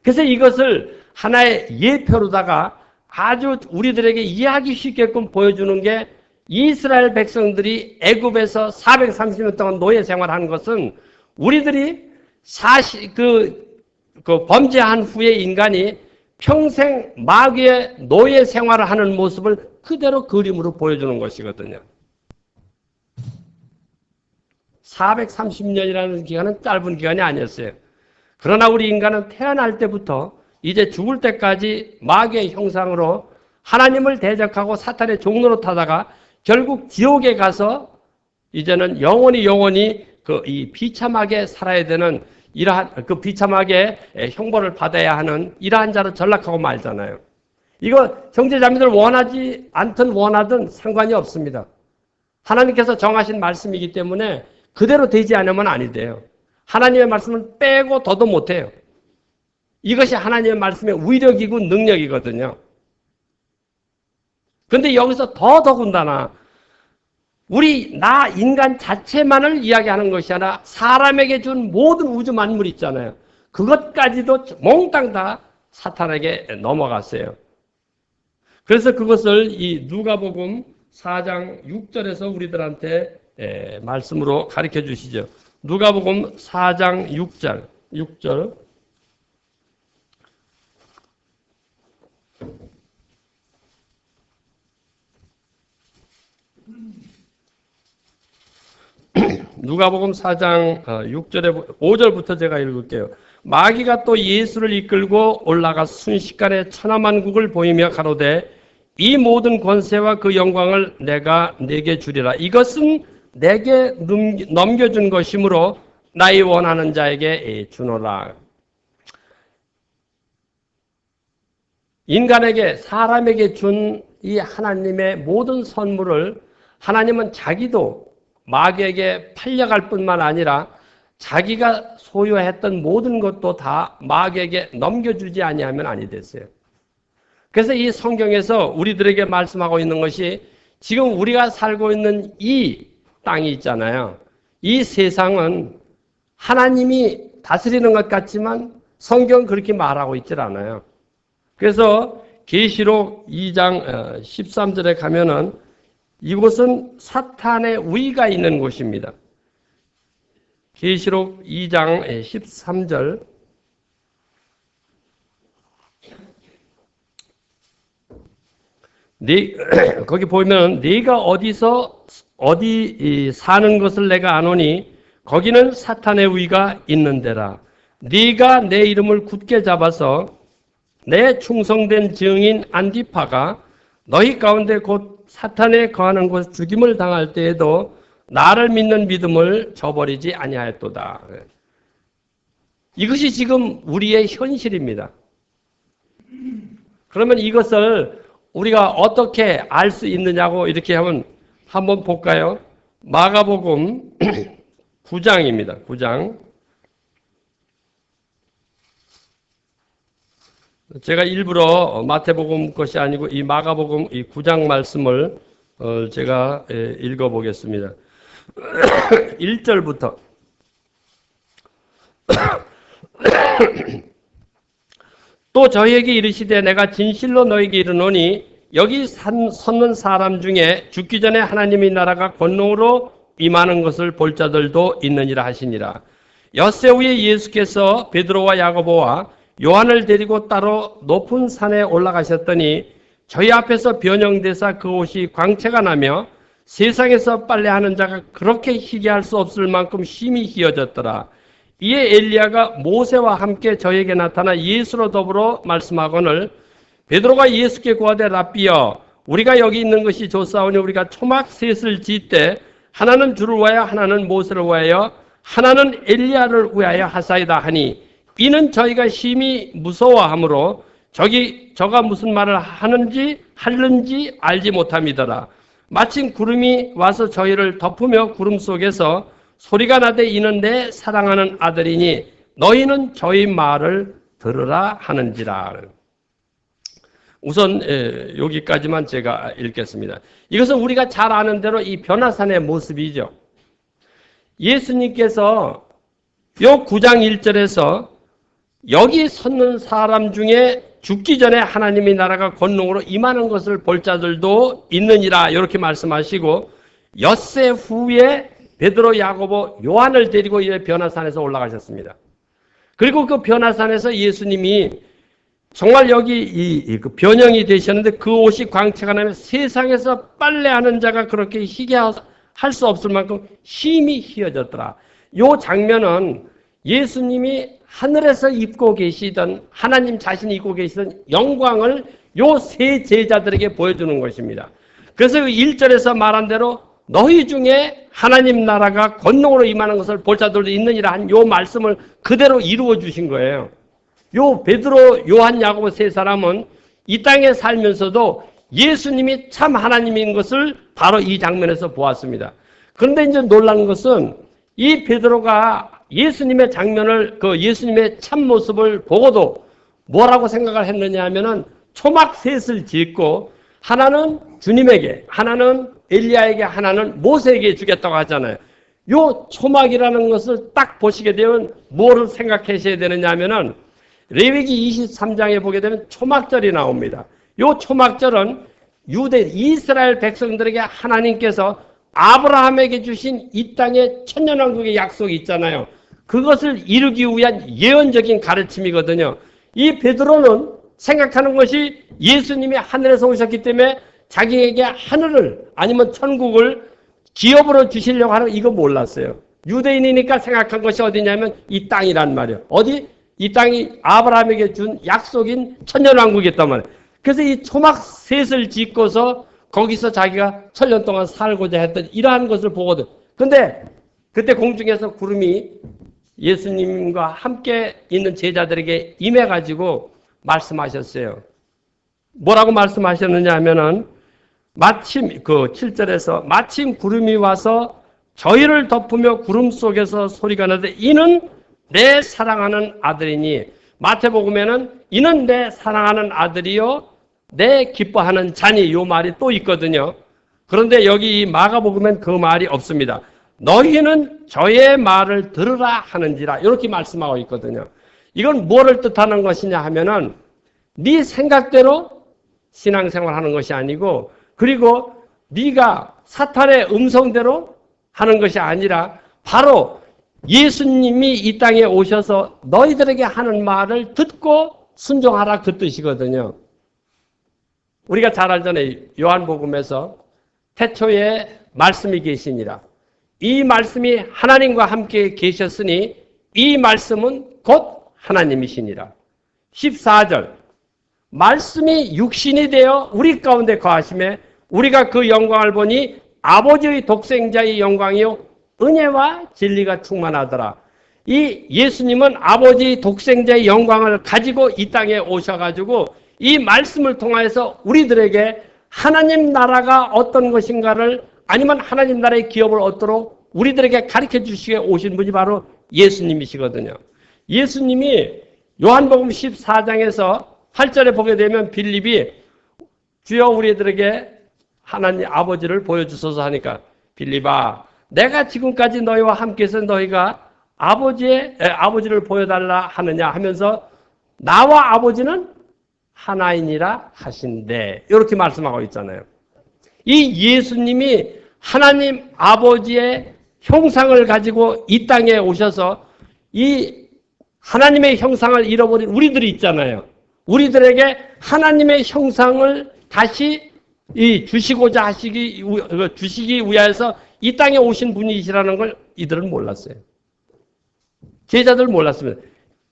그래서 이것을 하나의 예표로다가 아주 우리들에게 이해하기 쉽게끔 보여주는 게 이스라엘 백성들이 애굽에서 430년 동안 노예 생활하는 것은 우리들이 범죄한 후에 인간이 평생 마귀의 노예 생활을 하는 모습을 그대로 그림으로 보여주는 것이거든요. 430년이라는 기간은 짧은 기간이 아니었어요. 그러나 우리 인간은 태어날 때부터 이제 죽을 때까지 마귀의 형상으로 하나님을 대적하고 사탄의 종로로 타다가 결국 지옥에 가서 이제는 영원히 이 비참하게 살아야 되는 이러한 그 비참하게 형벌을 받아야 하는 이러한 자로 전락하고 말잖아요. 이거 형제자매들 원하지 않든 원하든 상관이 없습니다. 하나님께서 정하신 말씀이기 때문에 그대로 되지 않으면 아니 돼요. 하나님의 말씀은 빼고 더도 못해요. 이것이 하나님의 말씀의 위력이고 능력이거든요. 그런데 여기서 더군다나 나 인간 자체만을 이야기하는 것이 아니라 사람에게 준 모든 우주 만물 있잖아요. 그것까지도 몽땅 다 사탄에게 넘어갔어요. 그래서 그것을 이 누가복음 4장 6절에서 우리들한테 말씀으로 가르쳐 주시죠. 누가복음 4장 6절. 누가복음 4장 6절에 5절부터 제가 읽을게요. 마귀가 또 예수를 이끌고 올라가 순식간에 천하만국을 보이며 가로되 이 모든 권세와 그 영광을 내가 네게 주리라. 이것은 내게 넘겨준 것이므로 나의 원하는 자에게 주노라. 인간에게 사람에게 준 이 하나님의 모든 선물을 하나님은 자기도 마귀에게 팔려갈 뿐만 아니라 자기가 소유했던 모든 것도 다 마귀에게 넘겨주지 아니하면 아니 됐어요. 그래서 이 성경에서 우리들에게 말씀하고 있는 것이 지금 우리가 살고 있는 이 땅이 있잖아요. 이 세상은 하나님이 다스리는 것 같지만 성경은 그렇게 말하고 있질 않아요. 그래서 계시록 2장 13절에 가면은 이곳은 사탄의 위가 있는 곳입니다. 계시록 2장 13절 거기 보면 네가 어디 사는 것을 내가 아노니 거기는 사탄의 위가 있는 데라. 네가 내 이름을 굳게 잡아서 내 충성된 증인 안디파가 너희 가운데 곧 사탄에 거하는 곳 죽임을 당할 때에도 나를 믿는 믿음을 저버리지 아니하였도다. 이것이 지금 우리의 현실입니다. 그러면 이것을 우리가 어떻게 알 수 있느냐고 이렇게 한번 볼까요? 마가복음 9장입니다. 9장. 제가 일부러 마태복음 것이 아니고 이 마가복음 이 9장 말씀을 제가 읽어보겠습니다. 1절부터 또 저희에게 이르시되 내가 진실로 너희에게 이르노니 여기 섰는 사람 중에 죽기 전에 하나님의 나라가 권능으로 임하는 것을 볼 자들도 있느니라 하시니라. 엿새 후에 예수께서 베드로와 야고보와 요한을 데리고 따로 높은 산에 올라가셨더니 저희 앞에서 변형되사 그 옷이 광채가 나며 세상에서 빨래하는 자가 그렇게 희게할 수 없을 만큼 심히 희어졌더라. 이에 엘리야가 모세와 함께 저에게 나타나 예수로 더불어 말씀하거늘 베드로가 예수께 고하되 랍비여 우리가 여기 있는 것이 좋사오니 우리가 초막 셋을 짓되 하나는 주를 위하여 하나는 모세를 위하여 하나는 엘리야를 위하여 하사이다 하니 이는 저희가 심히 무서워하므로 저가 무슨 말을 하는지 알지 못함이더라. 마침 구름이 와서 저희를 덮으며 구름 속에서 소리가 나되 이는 내 사랑하는 아들이니 너희는 저희 말을 들으라 하는지라. 우선 여기까지만 제가 읽겠습니다. 이것은 우리가 잘 아는 대로 이 변화산의 모습이죠. 예수님께서 요 9장 1절에서 여기 섰는 사람 중에 죽기 전에 하나님의 나라가 권능으로 임하는 것을 볼 자들도 있느니라 이렇게 말씀하시고 엿새 후에 베드로, 야고보, 요한을 데리고 이 변화산에서 올라가셨습니다. 그리고 그 변화산에서 예수님이 정말 여기 그 변형이 되셨는데 그 옷이 광채가 나면 세상에서 빨래하는 자가 그렇게 희게 할 수 없을 만큼 힘이 희어졌더라. 이 장면은 예수님이 하늘에서 입고 계시던 하나님 자신이 입고 계시던 영광을 요 세 제자들에게 보여주는 것입니다. 그래서 1절에서 말한 대로 너희 중에 하나님 나라가 권능으로 임하는 것을 볼 자들도 있느니라 한 요 말씀을 그대로 이루어 주신 거예요. 요 베드로, 요한, 야고보 세 사람은 이 땅에 살면서도 예수님이 참 하나님인 것을 바로 이 장면에서 보았습니다. 그런데 이제 놀란 것은 이 베드로가 예수님의 장면을 그 예수님의 참 모습을 보고도 뭐라고 생각을 했느냐 하면은 초막 셋을 짓고 하나는 주님에게, 하나는 엘리야에게, 하나는 모세에게 주겠다고 하잖아요. 요 초막이라는 것을 딱 보시게 되면 뭐를 생각하셔야 되느냐 하면은 레위기 23장에 보게 되면 초막절이 나옵니다. 요 초막절은 유대 이스라엘 백성들에게 하나님께서 아브라함에게 주신 이 땅의 천년왕국의 약속이 있잖아요. 그것을 이루기 위한 예언적인 가르침이거든요. 이 베드로는 생각하는 것이 예수님이 하늘에서 오셨기 때문에 자기에게 하늘을 아니면 천국을 기업으로 주시려고 하는 이거 몰랐어요. 유대인이니까 생각한 것이 어디냐면 이 땅이란 말이에요. 어디? 이 땅이 아브라함에게 준 약속인 천년왕국이었단 말이에요. 그래서 이 초막 셋을 짓고서 거기서 자기가 천년 동안 살고자 했던 이러한 것을 보거든. 근데 그때 공중에서 구름이 예수님과 함께 있는 제자들에게 임해가지고 말씀하셨어요. 뭐라고 말씀하셨느냐 하면은 마침 그 7절에서 마침 구름이 와서 저희를 덮으며 구름 속에서 소리가 나되 이는 내 사랑하는 아들이니, 마태복음에는 이는 내 사랑하는 아들이요 내 기뻐하는 자니, 요 말이 또 있거든요. 그런데 여기 이 마가복음엔 그 말이 없습니다. 너희는 저의 말을 들으라 하는지라, 이렇게 말씀하고 있거든요. 이건 뭐를 뜻하는 것이냐 하면은 네 생각대로 신앙생활하는 것이 아니고, 그리고 네가 사탄의 음성대로 하는 것이 아니라 바로 예수님이 이 땅에 오셔서 너희들에게 하는 말을 듣고 순종하라, 그 뜻이거든요. 우리가 잘 알잖아요. 요한복음에서 태초에 말씀이 계시니라. 이 말씀이 하나님과 함께 계셨으니 이 말씀은 곧 하나님이시니라. 14절 말씀이 육신이 되어 우리 가운데 거하심에 우리가 그 영광을 보니 아버지의 독생자의 영광이요 은혜와 진리가 충만하더라. 이 예수님은 아버지의 독생자의 영광을 가지고 이 땅에 오셔가지고 이 말씀을 통해서 우리들에게 하나님 나라가 어떤 것인가를, 아니면 하나님 나라의 기업을 얻도록 우리들에게 가르쳐 주시게 오신 분이 바로 예수님이시거든요. 예수님이 요한복음 14장에서 8절에 보게 되면 빌립이 주여 우리들에게 하나님 아버지를 보여주소서 하니까, 빌립아 내가 지금까지 너희와 함께해서 너희가 아버지를 보여달라 하느냐 하면서 나와 아버지는 하나이니라 하신대, 이렇게 말씀하고 있잖아요. 이 예수님이 하나님 아버지의 형상을 가지고 이 땅에 오셔서 이 하나님의 형상을 잃어버린 우리들이 있잖아요. 우리들에게 하나님의 형상을 다시 주시고자 주시기 위하여서 이 땅에 오신 분이시라는 걸 이들은 몰랐어요. 제자들 몰랐습니다.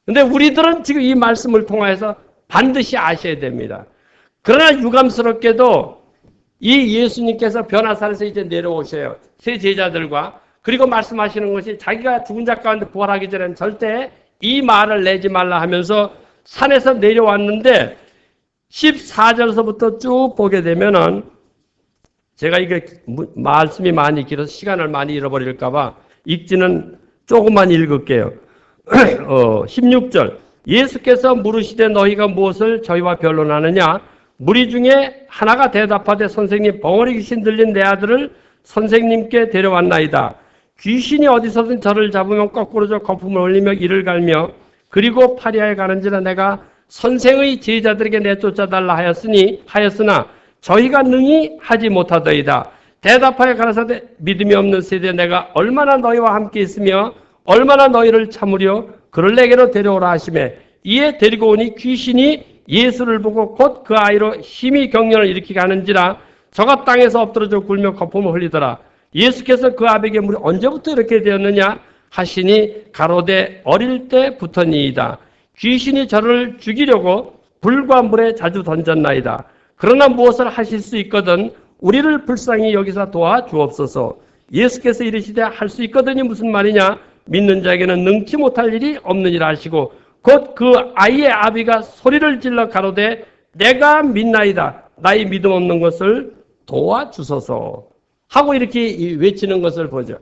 근데 우리들은 지금 이 말씀을 통해서 반드시 아셔야 됩니다. 그러나 유감스럽게도 이 예수님께서 변화산에서 이제 내려오셔요. 세 제자들과. 그리고 말씀하시는 것이 자기가 죽은 자 가운데 부활하기 전에는 절대 이 말을 내지 말라 하면서 산에서 내려왔는데 14절서부터 쭉 보게 되면은, 제가 이게 말씀이 많이 길어서 시간을 많이 잃어버릴까봐 읽지는 조금만 읽을게요. 16절 예수께서 물으시되 너희가 무엇을 저희와 변론하느냐? 무리 중에 하나가 대답하되 선생님 벙어리 귀신 들린 내 아들을 선생님께 데려왔나이다. 귀신이 어디서든 저를 잡으면 거꾸로 저 거품을 흘리며 이를 갈며 그리고 파리하에 가는지라 내가 선생의 제자들에게 내쫓아달라 하였으나 저희가 능히 하지 못하더이다. 대답하여 가라사대 믿음이 없는 세대 내가 얼마나 너희와 함께 있으며 얼마나 너희를 참으려 그를 내게로 데려오라 하시매 이에 데리고 오니 귀신이 예수를 보고 곧 그 아이로 힘이 경련을 일으키게 하는지라 저가 땅에서 엎드러져 굴며 거품을 흘리더라. 예수께서 그 아비에게 물이 언제부터 이렇게 되었느냐 하시니 가로되 어릴 때부터니이다. 귀신이 저를 죽이려고 불과 물에 자주 던졌나이다. 그러나 무엇을 하실 수 있거든 우리를 불쌍히 여기서 도와주옵소서. 예수께서 이르시되 할 수 있거든이 무슨 말이냐? 믿는 자에게는 능치 못할 일이 없느니라 하시고 곧 그 아이의 아비가 소리를 질러 가로되 내가 믿나이다. 나의 믿음 없는 것을 도와주소서 하고 이렇게 외치는 것을 보죠.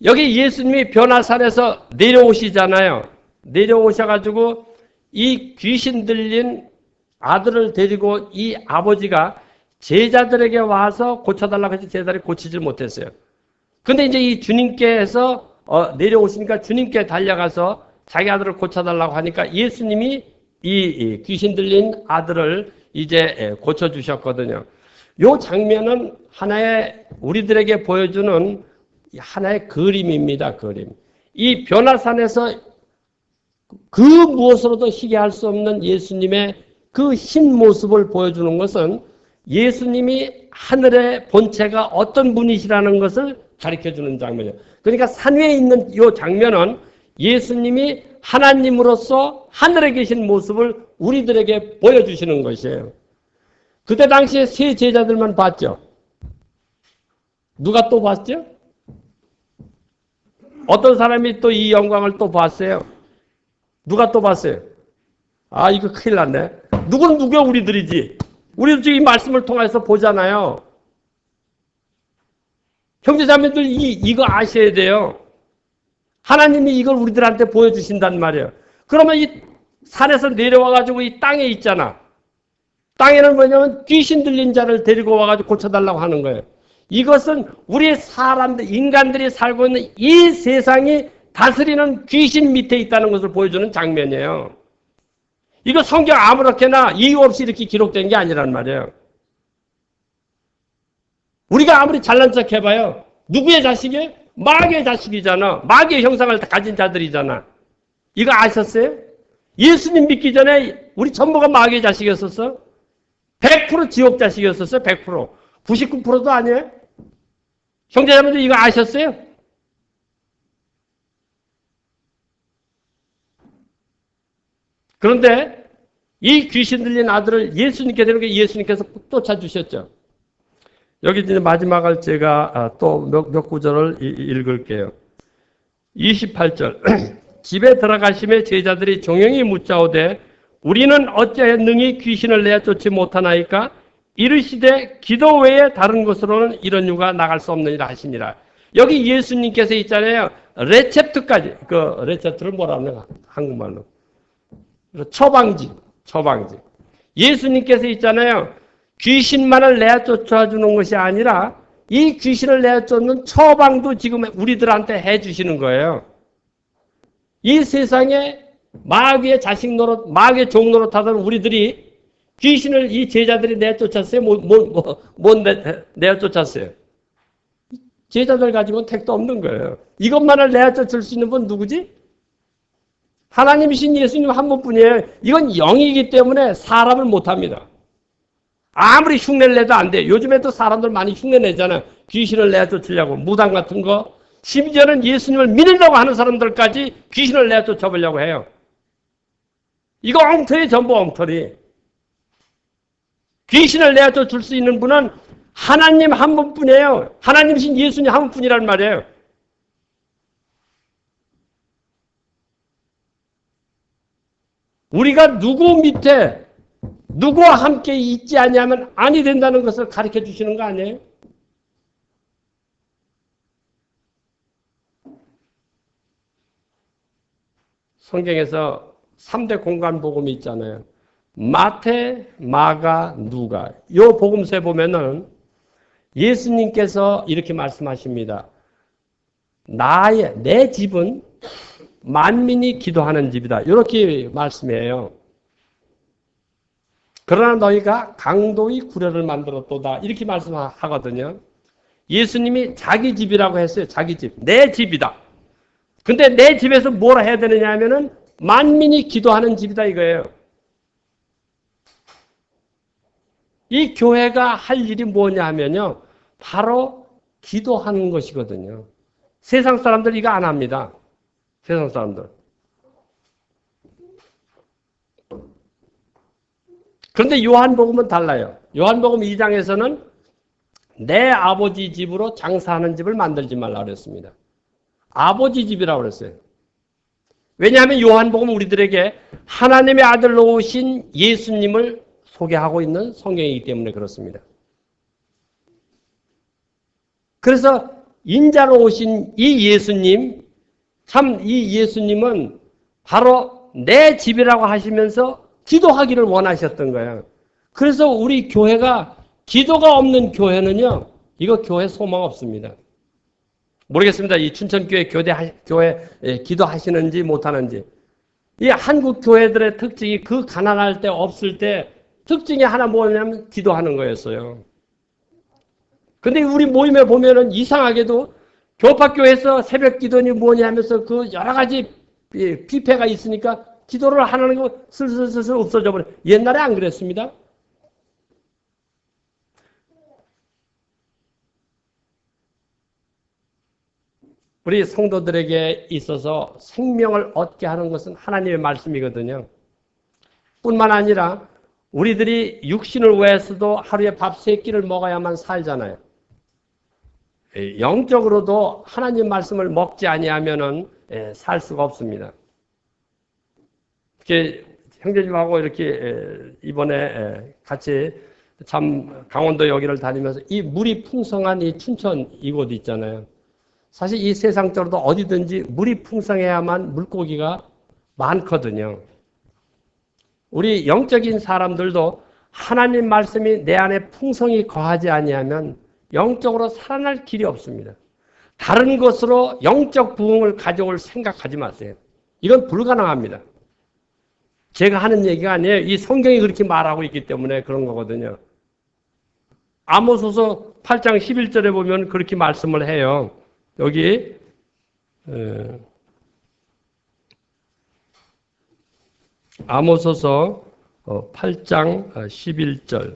여기 예수님이 변화산에서 내려오시잖아요. 내려오셔가지고 이 귀신 들린 아들을 데리고 이 아버지가 제자들에게 와서 고쳐달라고 해서 제자들이 고치질 못했어요. 근데 이제 이 주님께서 내려오시니까 주님께 달려가서 자기 아들을 고쳐달라고 하니까 예수님이 이 귀신 들린 아들을 이제 고쳐주셨거든요. 이 장면은 하나의 우리들에게 보여주는 하나의 그림입니다. 그림. 이 변화산에서 그 무엇으로도 희귀할 수 없는 예수님의 그 신 모습을 보여주는 것은 예수님이 하늘의 본체가 어떤 분이시라는 것을 가르쳐주는 장면이에요. 그러니까 산 위에 있는 이 장면은 예수님이 하나님으로서 하늘에 계신 모습을 우리들에게 보여주시는 것이에요. 그때 당시에 세 제자들만 봤죠. 누가 또 봤죠? 어떤 사람이 또 이 영광을 또 봤어요. 누가 또 봤어요? 아, 이거 큰일 났네. 누구는 누구야? 우리들이지. 우리도 지금 이 말씀을 통해서 보잖아요. 형제자매들 이거 아셔야 돼요. 하나님이 이걸 우리들한테 보여주신단 말이에요. 그러면 이 산에서 내려와가지고 이 땅에 있잖아. 땅에는 뭐냐면 귀신 들린 자를 데리고 와가지고 고쳐달라고 하는 거예요. 이것은 우리 사람들, 인간들이 살고 있는 이 세상이 다스리는 귀신 밑에 있다는 것을 보여주는 장면이에요. 이거 성경 아무렇게나 이유 없이 이렇게 기록된 게 아니란 말이에요. 우리가 아무리 잘난 척 해봐요. 누구의 자식이에요? 마귀의 자식이잖아. 마귀의 형상을 가진 자들이잖아. 이거 아셨어요? 예수님 믿기 전에 우리 전부가 마귀의 자식이었었어? 100% 지옥 자식이었었어요? 100%. 99%도 아니에요? 형제자매들 이거 아셨어요? 그런데 이 귀신 들린 아들을 예수님께 데리고 예수님께서 쫓아주셨죠. 여기 이제 마지막을 제가 또 몇 구절을 읽을게요. 28절. 집에 들어가심에 제자들이 종영이 묻자오되 우리는 어찌하여 능히 귀신을 내어 쫓지 못하나이까? 이르시되 기도 외에 다른 곳으로는 이런 유가 나갈 수 없느니라 하시니라. 여기 예수님께서 있잖아요. 레셉트까지. 그 레셉트를 뭐라 하나 한국말로. 처방지. 예수님께서 있잖아요. 귀신만을 내어 쫓아주는 것이 아니라 이 귀신을 내어 쫓는 처방도 지금 우리들한테 해주시는 거예요. 이 세상에 마귀의 자식 노릇, 마귀의 종 노릇 하던 우리들이 귀신을 이 제자들이 내쫓았어요? 내쫓았어요? 제자들 가지고는 택도 없는 거예요. 이것만을 내쫓을 수 있는 분 누구지? 하나님이신 예수님 한 분뿐이에요. 이건 영이기 때문에 사람을 못합니다. 아무리 흉내를 내도 안 돼. 요즘에도 사람들 많이 흉내 내잖아요. 귀신을 내쫓으려고 무당 같은 거. 심지어는 예수님을 믿으려고 하는 사람들까지 귀신을 내쫓아보려고 해요. 이거 엉터리 전부 엉터리. 귀신을 내쫓을 수 있는 분은 하나님 한 분뿐이에요. 하나님이신 예수님 한 분뿐이란 말이에요. 우리가 누구 밑에 누구와 함께 있지 않냐면 아니 된다는 것을 가르쳐 주시는 거 아니에요? 성경에서 3대 공간 복음이 있잖아요. 마태, 마가, 누가. 이 복음서에 보면은 예수님께서 이렇게 말씀하십니다. 내 집은 만민이 기도하는 집이다. 이렇게 말씀해요. 그러나 너희가 강도의 구려를 만들었도다. 이렇게 말씀하거든요. 예수님이 자기 집이라고 했어요. 자기 집. 내 집이다. 근데 내 집에서 뭘 해야 되느냐 하면은 만민이 기도하는 집이다 이거예요. 이 교회가 할 일이 뭐냐 하면요. 바로 기도하는 것이거든요. 세상 사람들 이거 안 합니다. 세상 사람들. 그런데 요한복음은 달라요. 요한복음 2장에서는 내 아버지 집으로 장사하는 집을 만들지 말라 그랬습니다. 아버지 집이라고 그랬어요. 왜냐하면 요한복음은 우리들에게 하나님의 아들로 오신 예수님을 소개하고 있는 성경이기 때문에 그렇습니다. 그래서 인자로 오신 이 예수님, 참 이 예수님은 바로 내 집이라고 하시면서 기도하기를 원하셨던 거예요. 그래서 우리 교회가 기도가 없는 교회는요, 이거 교회 소망 없습니다. 모르겠습니다. 이 춘천교회 교회 기도하시는지 못하는지. 이 한국 교회들의 특징이 그 가난할 때 없을 때 특징이 하나 뭐냐면 기도하는 거였어요. 근데 우리 모임에 보면은 이상하게도 교파교에서 새벽 기도니 뭐니 하면서 그 여러 가지 피폐가 있으니까 기도를 하는 거 슬슬슬슬 없어져 버려. 옛날에 안 그랬습니다. 우리 성도들에게 있어서 생명을 얻게 하는 것은 하나님의 말씀이거든요. 뿐만 아니라 우리들이 육신을 위해서도 하루에 밥 3끼를 먹어야만 살잖아요. 영적으로도 하나님 말씀을 먹지 아니하면은 살 수가 없습니다. 이렇게 형제님하고 이렇게 이번에 같이 참 강원도 여기를 다니면서 이 물이 풍성한 이 춘천 이곳 있잖아요. 사실 이 세상적으로도 어디든지 물이 풍성해야만 물고기가 많거든요. 우리 영적인 사람들도 하나님 말씀이 내 안에 풍성히 거하지 아니하면 영적으로 살아날 길이 없습니다. 다른 것으로 영적 부흥을 가져올 생각하지 마세요. 이건 불가능합니다. 제가 하는 얘기가 아니에요. 이 성경이 그렇게 말하고 있기 때문에 그런 거거든요. 아모스서 8장 11절에 보면 그렇게 말씀을 해요. 여기 아모스서 8장 11절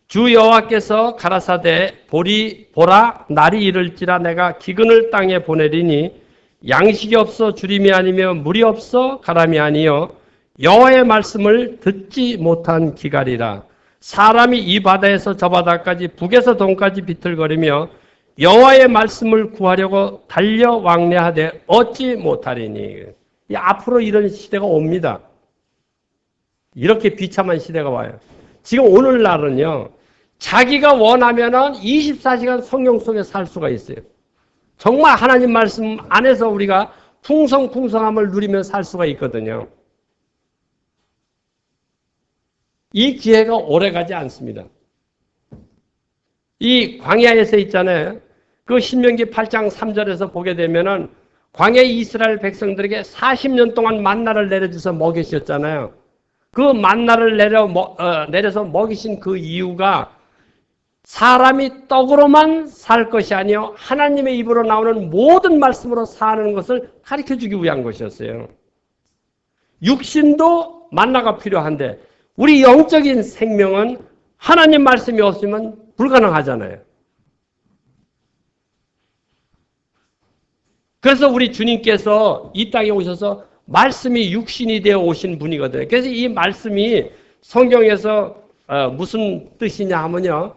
주 여호와께서 가라사대 보라 날이 이를지라 내가 기근을 땅에 보내리니 양식이 없어 주림이 아니며 물이 없어 가람이 아니요 여호와의 말씀을 듣지 못한 기갈이라. 사람이 이 바다에서 저 바다까지 북에서 동까지 비틀거리며 여호와의 말씀을 구하려고 달려 왕래하되 얻지 못하리니. 앞으로 이런 시대가 옵니다. 이렇게 비참한 시대가 와요. 지금 오늘날은요, 자기가 원하면은 24시간 성경 속에 살 수가 있어요. 정말 하나님 말씀 안에서 우리가 풍성함을 누리며 살 수가 있거든요. 이 기회가 오래가지 않습니다. 이 광야에서 있잖아요. 그 신명기 8장 3절에서 보게 되면은 광야 이스라엘 백성들에게 40년 동안 만나를 내려줘서 먹이셨잖아요. 그 만나를 내려서 먹이신 그 이유가 사람이 떡으로만 살 것이 아니요 하나님의 입으로 나오는 모든 말씀으로 사는 것을 가르쳐주기 위한 것이었어요. 육신도 만나가 필요한데 우리 영적인 생명은 하나님 말씀이 없으면 불가능하잖아요. 그래서 우리 주님께서 이 땅에 오셔서 말씀이 육신이 되어 오신 분이거든요. 그래서 이 말씀이 성경에서 무슨 뜻이냐 하면요.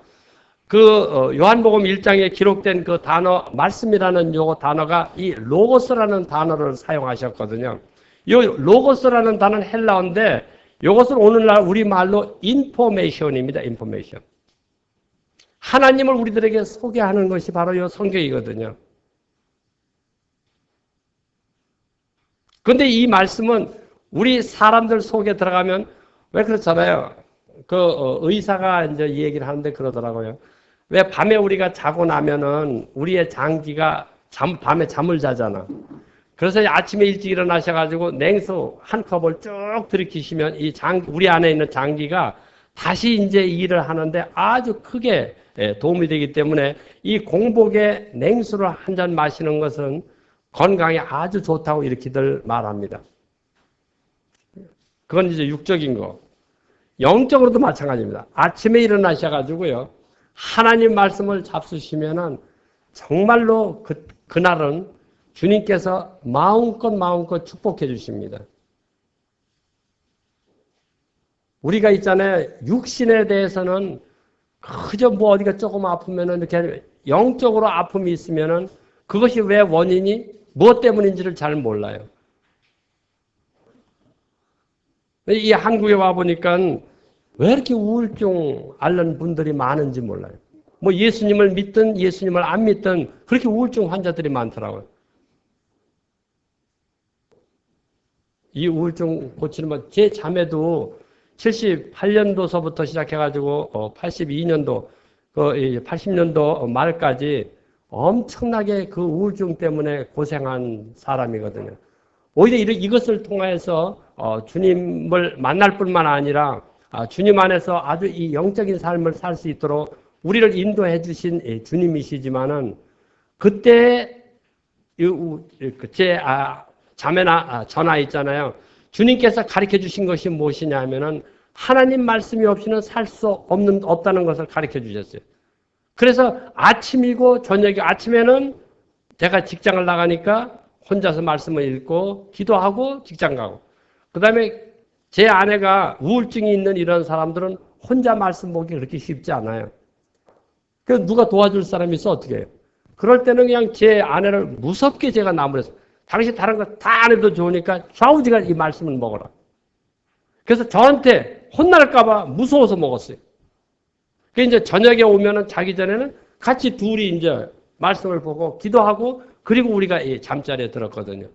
요한복음 1장에 기록된 그 단어, 말씀이라는 요 단어가 이 로고스라는 단어를 사용하셨거든요. 이 로고스라는 단어는 헬라어인데 이것은 오늘날 우리말로 인포메이션입니다. 인포메이션. 하나님을 우리들에게 소개하는 것이 바로 이 성경이거든요. 그런데 이 말씀은 우리 사람들 속에 들어가면 왜 그렇잖아요. 의사가 이제 이 얘기를 하는데 그러더라고요. 왜 밤에 우리가 자고 나면은 우리의 장기가 밤에 잠을 자잖아. 그래서 아침에 일찍 일어나셔가지고 냉수 한 컵을 쭉 들이키시면 우리 안에 있는 장기가 다시 이제 일을 하는데 아주 크게 도움이 되기 때문에 이 공복에 냉수를 한 잔 마시는 것은 건강에 아주 좋다고 이렇게들 말합니다. 그건 이제 육적인 거. 영적으로도 마찬가지입니다. 아침에 일어나셔가지고요. 하나님 말씀을 잡수시면은 정말로 그날은 주님께서 마음껏 축복해 주십니다. 우리가 있잖아요. 육신에 대해서는 그저 뭐 어디가 조금 아프면은 이렇게 영적으로 아픔이 있으면은 그것이 왜 원인이 무엇 때문인지를 잘 몰라요. 이 한국에 와 보니까 왜 이렇게 우울증 앓는 분들이 많은지 몰라요. 뭐 예수님을 믿든 예수님을 안 믿든 그렇게 우울증 환자들이 많더라고요. 이 우울증 고치는 제 자매도 78년도서부터 시작해가지고 82년도, 80년도 말까지 엄청나게 그 우울증 때문에 고생한 사람이거든요. 오히려 이것을 통해서 주님을 만날 뿐만 아니라 주님 안에서 아주 이 영적인 삶을 살 수 있도록 우리를 인도해 주신 주님이시지만은 그때 제 자매나 전화 있잖아요. 주님께서 가르쳐 주신 것이 무엇이냐 하면은 하나님 말씀이 없이는 살 수 없다는 것을 가르쳐 주셨어요. 그래서 아침이고 저녁이 아침에는 제가 직장을 나가니까 혼자서 말씀을 읽고 기도하고 직장 가고, 그 다음에 제 아내가 우울증이 있는 이런 사람들은 혼자 말씀 보기 그렇게 쉽지 않아요. 그래서 누가 도와줄 사람이 있어 어떻게 해요? 그럴 때는 그냥 제 아내를 무섭게 제가 나무래서 당신 다른 거 다 안 해도 좋으니까 좌우지가 이 말씀을 먹어라. 그래서 저한테 혼날까봐 무서워서 먹었어요. 그 이제 저녁에 오면은 자기 전에는 같이 둘이 이제 말씀을 보고 기도하고 그리고 우리가 이 잠자리에 들었거든요.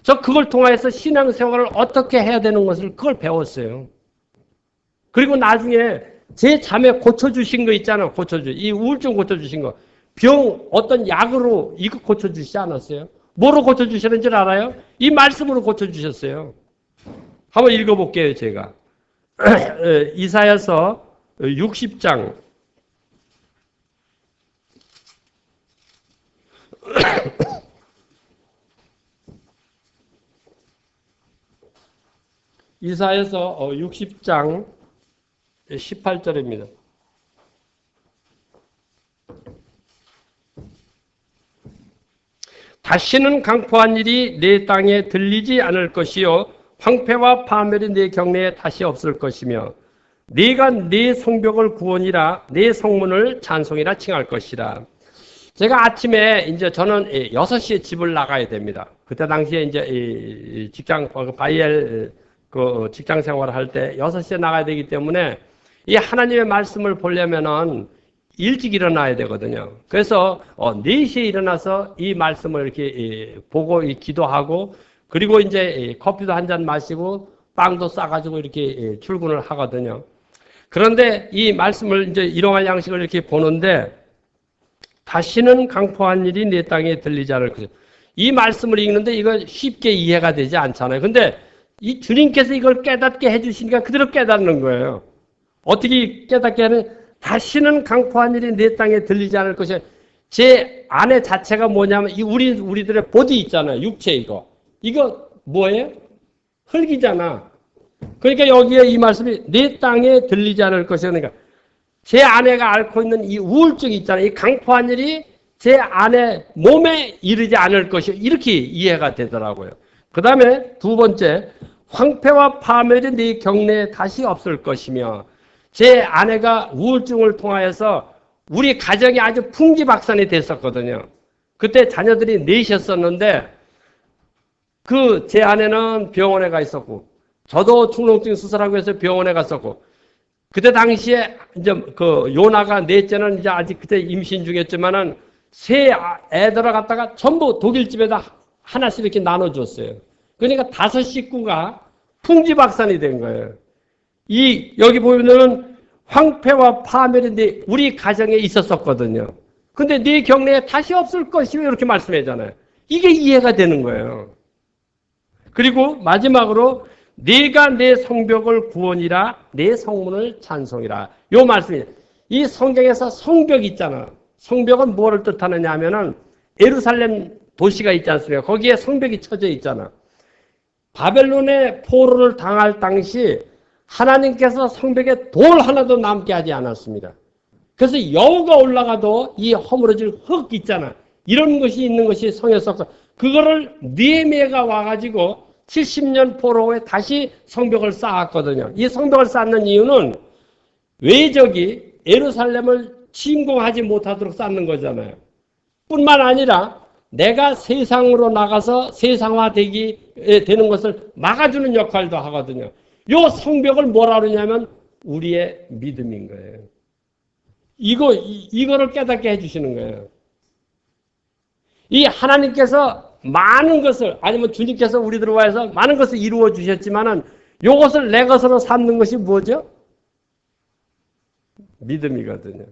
저 그걸 통해서 신앙생활을 어떻게 해야 되는 것을 그걸 배웠어요. 그리고 나중에 제 자매 고쳐주신 거 있잖아요. 이 우울증 고쳐주신 거. 병 어떤 약으로 이거 고쳐주시지 않았어요? 뭐로 고쳐주시는지 알아요? 이 말씀으로 고쳐주셨어요. 한번 읽어볼게요, 제가. 이사야서 60장. 이사야서 60장 18절입니다. 다시는 강포한 일이 내 땅에 들리지 않을 것이요 황폐와 파멸이 내 경내에 다시 없을 것이며 네가 네 성벽을 구원이라 네 성문을 찬송이라 칭할 것이라. 제가 아침에 이제 저는 6시에 집을 나가야 됩니다. 그때 당시에 이제 직장 바이엘 그 직장 생활을 할 때 6시에 나가야 되기 때문에 이 하나님의 말씀을 보려면은 일찍 일어나야 되거든요. 그래서 4시에 일어나서 이 말씀을 이렇게 보고 기도하고 그리고 이제 커피도 한 잔 마시고 빵도 싸가지고 이렇게 출근을 하거든요. 그런데 이 말씀을 이제 일용할 양식을 이렇게 보는데 다시는 강포한 일이 내 땅에 들리지 않을 것이다. 이 말씀을 읽는데 이거 쉽게 이해가 되지 않잖아요. 근데 이 주님께서 이걸 깨닫게 해주시니까 그대로 깨닫는 거예요. 어떻게 깨닫게 하는? 다시는 강포한 일이 내 땅에 들리지 않을 것이야. 제 아내 자체가 뭐냐면 이 우리들의 보디 있잖아요. 육체 이거 뭐예요? 흙이잖아. 그러니까 여기에 이 말씀이 내 땅에 들리지 않을 것이야. 그러니까 제 아내가 앓고 있는 이 우울증이 있잖아요. 이 강포한 일이 제 아내 몸에 이르지 않을 것이요. 이렇게 이해가 되더라고요. 그 다음에 두 번째, 황폐와 파멸이 네 경내에 다시 없을 것이며, 제 아내가 우울증을 통하여서 우리 가정이 아주 풍지박산이 됐었거든요. 그때 자녀들이 넷이었었는데 그 제 아내는 병원에 가 있었고 저도 충농증 수술하고 해서 병원에 갔었고 그때 당시에 이제 그 요나가 넷째는 이제 아직 그때 임신 중이었지만은 세 애들을 갖다가 전부 독일집에다 하나씩 이렇게 나눠줬어요. 그러니까 5 식구가 풍지박산이 된 거예요. 여기 보면은 황폐와 파멸인데 우리 가정에 있었었거든요. 근데 네 경내에 다시 없을 것이요 이렇게 말씀하잖아요. 이게 이해가 되는 거예요. 그리고 마지막으로 네가 내 성벽을 구원이라 내 성문을 찬송이라. 요 말씀이에요. 이 성경에서 성벽 있잖아. 성벽은 뭐를 뜻하느냐 하면은 예루살렘 도시가 있지 않습니까? 거기에 성벽이 쳐져 있잖아. 바벨론의 포로를 당할 당시 하나님께서 성벽에 돌 하나도 남게 하지 않았습니다. 그래서 여우가 올라가도 이 허물어질 흙 있잖아. 이런 것이 있는 것이 성이었었고 그거를 느헤미야가 와가지고 70년 포로 후에 다시 성벽을 쌓았거든요. 이 성벽을 쌓는 이유는 외적이 예루살렘을 침공하지 못하도록 쌓는 거잖아요. 뿐만 아니라 내가 세상으로 나가서 세상화되기 되는 것을 막아주는 역할도 하거든요. 이 성벽을 뭐라 그러냐면 우리의 믿음인 거예요. 이거를 깨닫게 해주시는 거예요. 이 하나님께서 많은 것을 아니면 주님께서 우리들을 위해서 많은 것을 이루어 주셨지만은 이것을 내 것으로 삼는 것이 뭐죠? 믿음이거든요.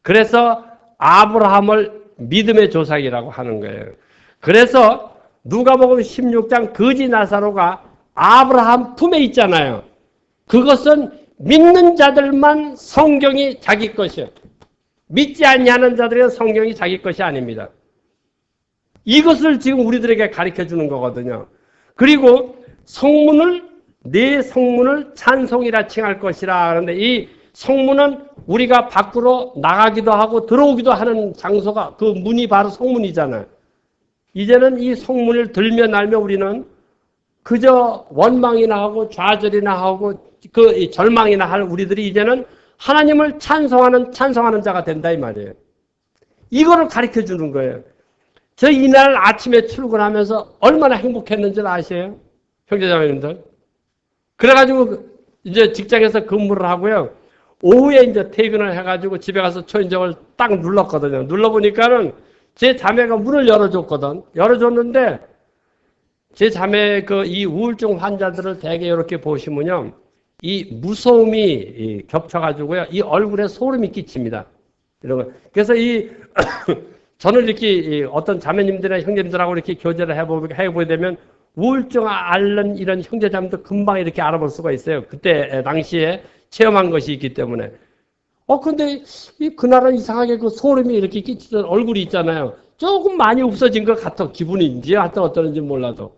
그래서 아브라함을 믿음의 조상이라고 하는 거예요. 그래서 누가복음 16장 거지 나사로가 아브라함 품에 있잖아요. 그것은 믿는 자들만 성경이 자기 것이에요. 믿지 아니하는 자들은 성경이 자기 것이 아닙니다. 이것을 지금 우리들에게 가르쳐주는 거거든요. 그리고 내 성문을 찬송이라 칭할 것이라 하는데 이 성문은 우리가 밖으로 나가기도 하고 들어오기도 하는 장소가 그 문이 바로 성문이잖아요. 이제는 이 성문을 들며 날며 우리는 그저 원망이나 하고 좌절이나 하고 그 절망이나 할 우리들이 이제는 하나님을 찬송하는 자가 된다 이 말이에요. 이거를 가르쳐 주는 거예요. 저 이날 아침에 출근하면서 얼마나 행복했는지 아세요? 형제자매님들. 그래가지고 이제 직장에서 근무를 하고요. 오후에 이제 퇴근을 해가지고 집에 가서 초인종을 딱 눌렀거든요. 눌러보니까는 제 자매가 문을 열어줬거든. 열어줬는데 제 자매 이 우울증 환자들을 대개 이렇게 보시면요. 이 무서움이 겹쳐가지고요. 이 얼굴에 소름이 끼칩니다. 이런 거. 그래서 저는 이렇게 어떤 자매님들이나 형제님들하고 이렇게 교제를 해보게 되면 우울증 앓는 이런 형제자매도 금방 이렇게 알아볼 수가 있어요. 그때 당시에 체험한 것이 있기 때문에. 근데 그날은 이상하게 그 소름이 이렇게 끼치던 얼굴이 있잖아요. 조금 많이 없어진 것 같아. 기분인지 하여튼 어떠는지 몰라도.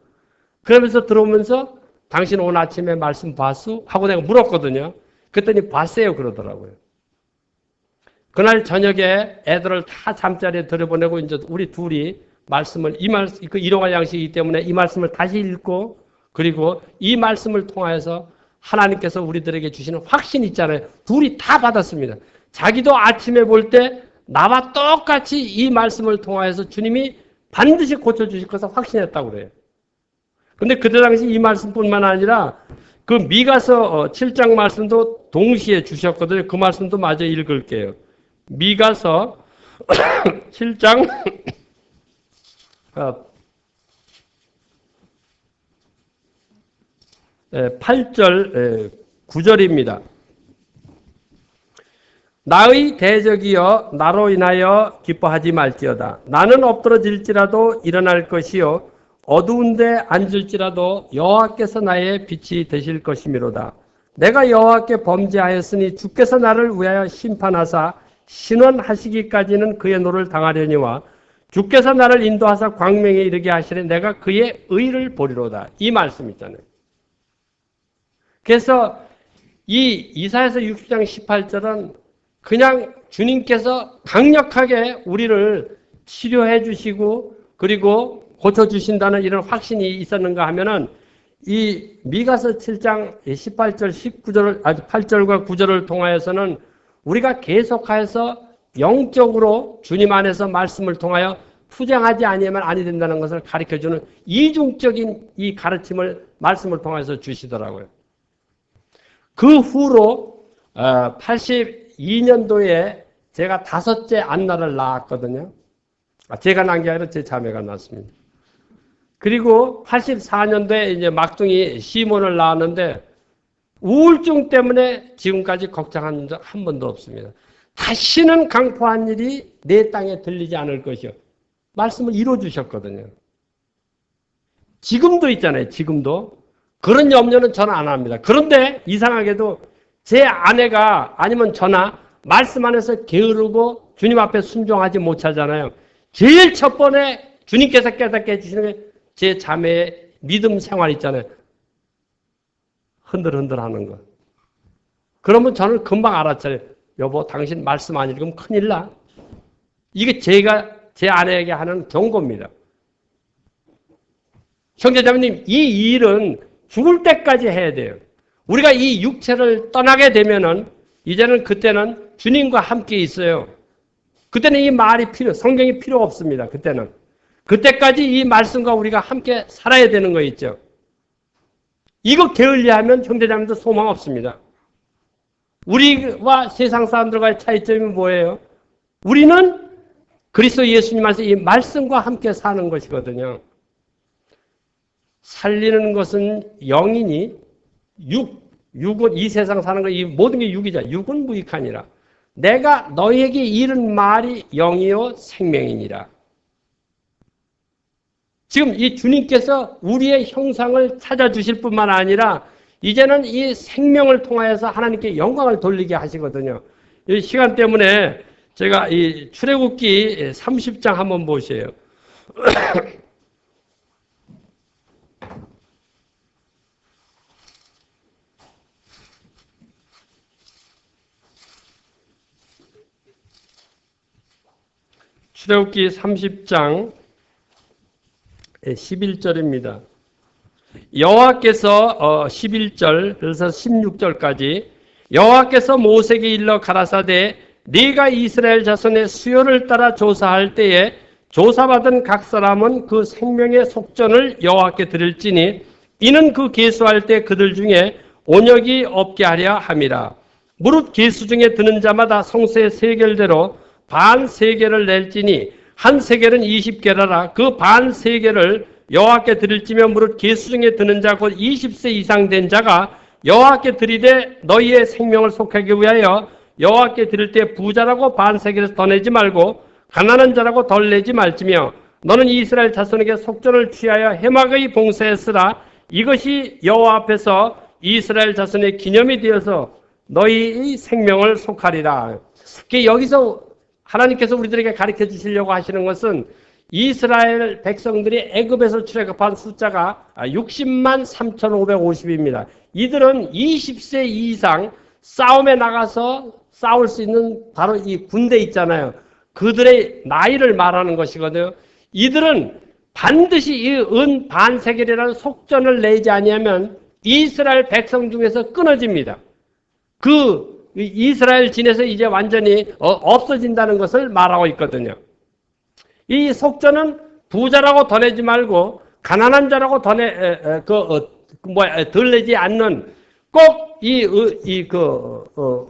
그러면서 들어오면서 당신 오늘 아침에 말씀 봤어? 하고 내가 물었거든요. 그랬더니 봤어요 그러더라고요. 그날 저녁에 애들을 다 잠자리에 들여보내고 이제 우리 둘이 말씀을 일용할 양식이기 때문에 이 말씀을 다시 읽고 그리고 이 말씀을 통하여서 하나님께서 우리들에게 주시는 확신이 있잖아요. 둘이 다 받았습니다. 자기도 아침에 볼 때 나와 똑같이 이 말씀을 통하여서 주님이 반드시 고쳐주실 것을 확신했다고 그래요. 근데 그때 당시 이 말씀뿐만 아니라 그 미가서 7장 말씀도 동시에 주셨거든요. 그 말씀도 마저 읽을게요. 미가서 7장 8절 9절입니다. 나의 대적이여 나로 인하여 기뻐하지 말지어다. 나는 엎드러질지라도 일어날 것이요 어두운데 앉을지라도 여호와께서 나의 빛이 되실 것이미로다. 내가 여호와께 범죄하였으니 주께서 나를 위하여 심판하사 신원하시기까지는 그의 노를 당하려니와 주께서 나를 인도하사 광명에 이르게 하시니 내가 그의 의를 보리로다. 이 말씀 있잖아요. 그래서 이 이사야서 60장 18절은 그냥 주님께서 강력하게 우리를 치료해 주시고 그리고 고쳐주신다는 이런 확신이 있었는가 하면은 이 미가서 7장 18절, 19절, 8절과 9절을 통하여서는 우리가 계속해서 영적으로 주님 안에서 말씀을 통하여 투쟁하지 아니하면 아니 된다는 것을 가르쳐주는 이중적인 이 가르침을 말씀을 통해서 주시더라고요. 그 후로 82년도에 제가 5째 안나를 낳았거든요. 제가 낳은 게 아니라 제 자매가 낳았습니다. 그리고 84년도에 이제 막둥이 시몬을 낳았는데 우울증 때문에 지금까지 걱정한 적 한 번도 없습니다. 다시는 강포한 일이 내 땅에 들리지 않을 것이요. 말씀을 이루어주셨거든요. 지금도 있잖아요. 지금도. 그런 염려는 저는 안 합니다. 그런데 이상하게도 제 아내가 아니면 저나 말씀 안에서 게으르고 주님 앞에 순종하지 못하잖아요. 제일 첫 번에 주님께서 깨닫게 해주시는 게 제 자매의 믿음 생활 있잖아요. 흔들흔들 하는 거. 그러면 저는 금방 알았잖아요. 여보, 당신 말씀 안 읽으면 큰일 나. 이게 제가 제 아내에게 하는 경고입니다. 형제자매님, 이 일은 죽을 때까지 해야 돼요. 우리가 이 육체를 떠나게 되면은 이제는 그때는 주님과 함께 있어요. 그때는 이 말이 성경이 필요 없습니다. 그때까지 이 말씀과 우리가 함께 살아야 되는 거 있죠. 이거 게을리하면 형제자매도 소망 없습니다. 우리와 세상 사람들과의 차이점이 뭐예요? 우리는 그리스도 예수님 안에서 이 말씀과 함께 사는 것이거든요. 살리는 것은 영이니 육은 이 세상 사는 거 이 모든 게 육이자. 육은 무익하니라. 내가 너희에게 이른 말이 영이요 생명이니라. 지금 이 주님께서 우리의 형상을 찾아주실 뿐만 아니라 이제는 이 생명을 통하여서 하나님께 영광을 돌리게 하시거든요. 이 시간 때문에 제가 이 출애굽기 30장 한번 보세요. 출애굽기 30장 11절입니다. 여호와께서 11절 그래서 16절까지 여호와께서 모세에게 일러 가라사대 네가 이스라엘 자손의 수요를 따라 조사할 때에 조사받은 각 사람은 그 생명의 속전을 여호와께 드릴지니 이는 그 계수할 때 그들 중에 온역이 없게 하려 함이라. 무릇 계수 중에 드는 자마다 성소의 세겔대로 반 세겔을 낼지니 한 세겔은 20게라라. 그 반 세겔을 여호와께 드릴지며 무릇 계수 중에 드는 자 곧 20세 이상 된 자가 여호와께 드리되 너희의 생명을 속하기 위하여 여호와께 드릴 때 부자라고 반 세겔에서 더 내지 말고 가난한 자라고 덜 내지 말지며 너는 이스라엘 자손에게 속전을 취하여 해막의 봉사에 쓰라. 이것이 여호와 앞에서 이스라엘 자손의 기념이 되어서 너희의 생명을 속하리라. 여기서 하나님께서 우리들에게 가르쳐 주시려고 하시는 것은 이스라엘 백성들이 애굽에서 출애굽한 숫자가 60만 3,550입니다. 이들은 20세 이상 싸움에 나가서 싸울 수 있는 바로 이 군대 있잖아요. 그들의 나이를 말하는 것이거든요. 이들은 반드시 이 은 반세겔이라는 속전을 내지 아니하면 이스라엘 백성 중에서 끊어집니다. 그 이스라엘 진에서 이제 완전히 없어진다는 것을 말하고 있거든요. 이 속전은 부자라고 더 내지 말고 가난한 자라고 덜 내지 않는 꼭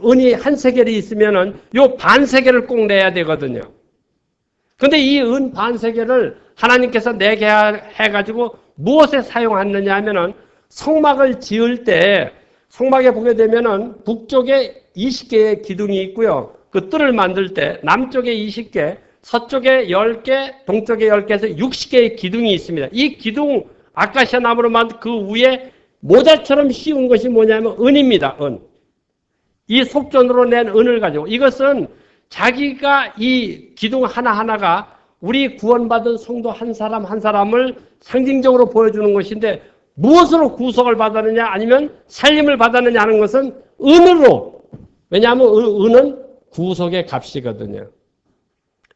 은이 한 세겔이 있으면은 요 반 세겔을 꼭 내야 되거든요. 근데 이 은 반 세겔을 하나님께서 내게 해가지고 무엇에 사용하느냐 하면은 성막을 지을 때 성막에 보게 되면은 북쪽에 20개의 기둥이 있고요. 그 뜰을 만들 때 남쪽에 20개, 서쪽에 10개, 동쪽에 10개에서 60개의 기둥이 있습니다. 이 기둥 아카시아 나무로 만든 그 위에 모자처럼 씌운 것이 뭐냐면 은입니다. 은. 이 속전으로 낸 은을 가지고 이것은 자기가 이 기둥 하나하나가 우리 구원받은 성도 한 사람 한 사람을 상징적으로 보여주는 것인데 무엇으로 구속을 받았느냐 아니면 살림을 받았느냐 하는 것은 은으로. 왜냐하면 은은 구속의 값이거든요.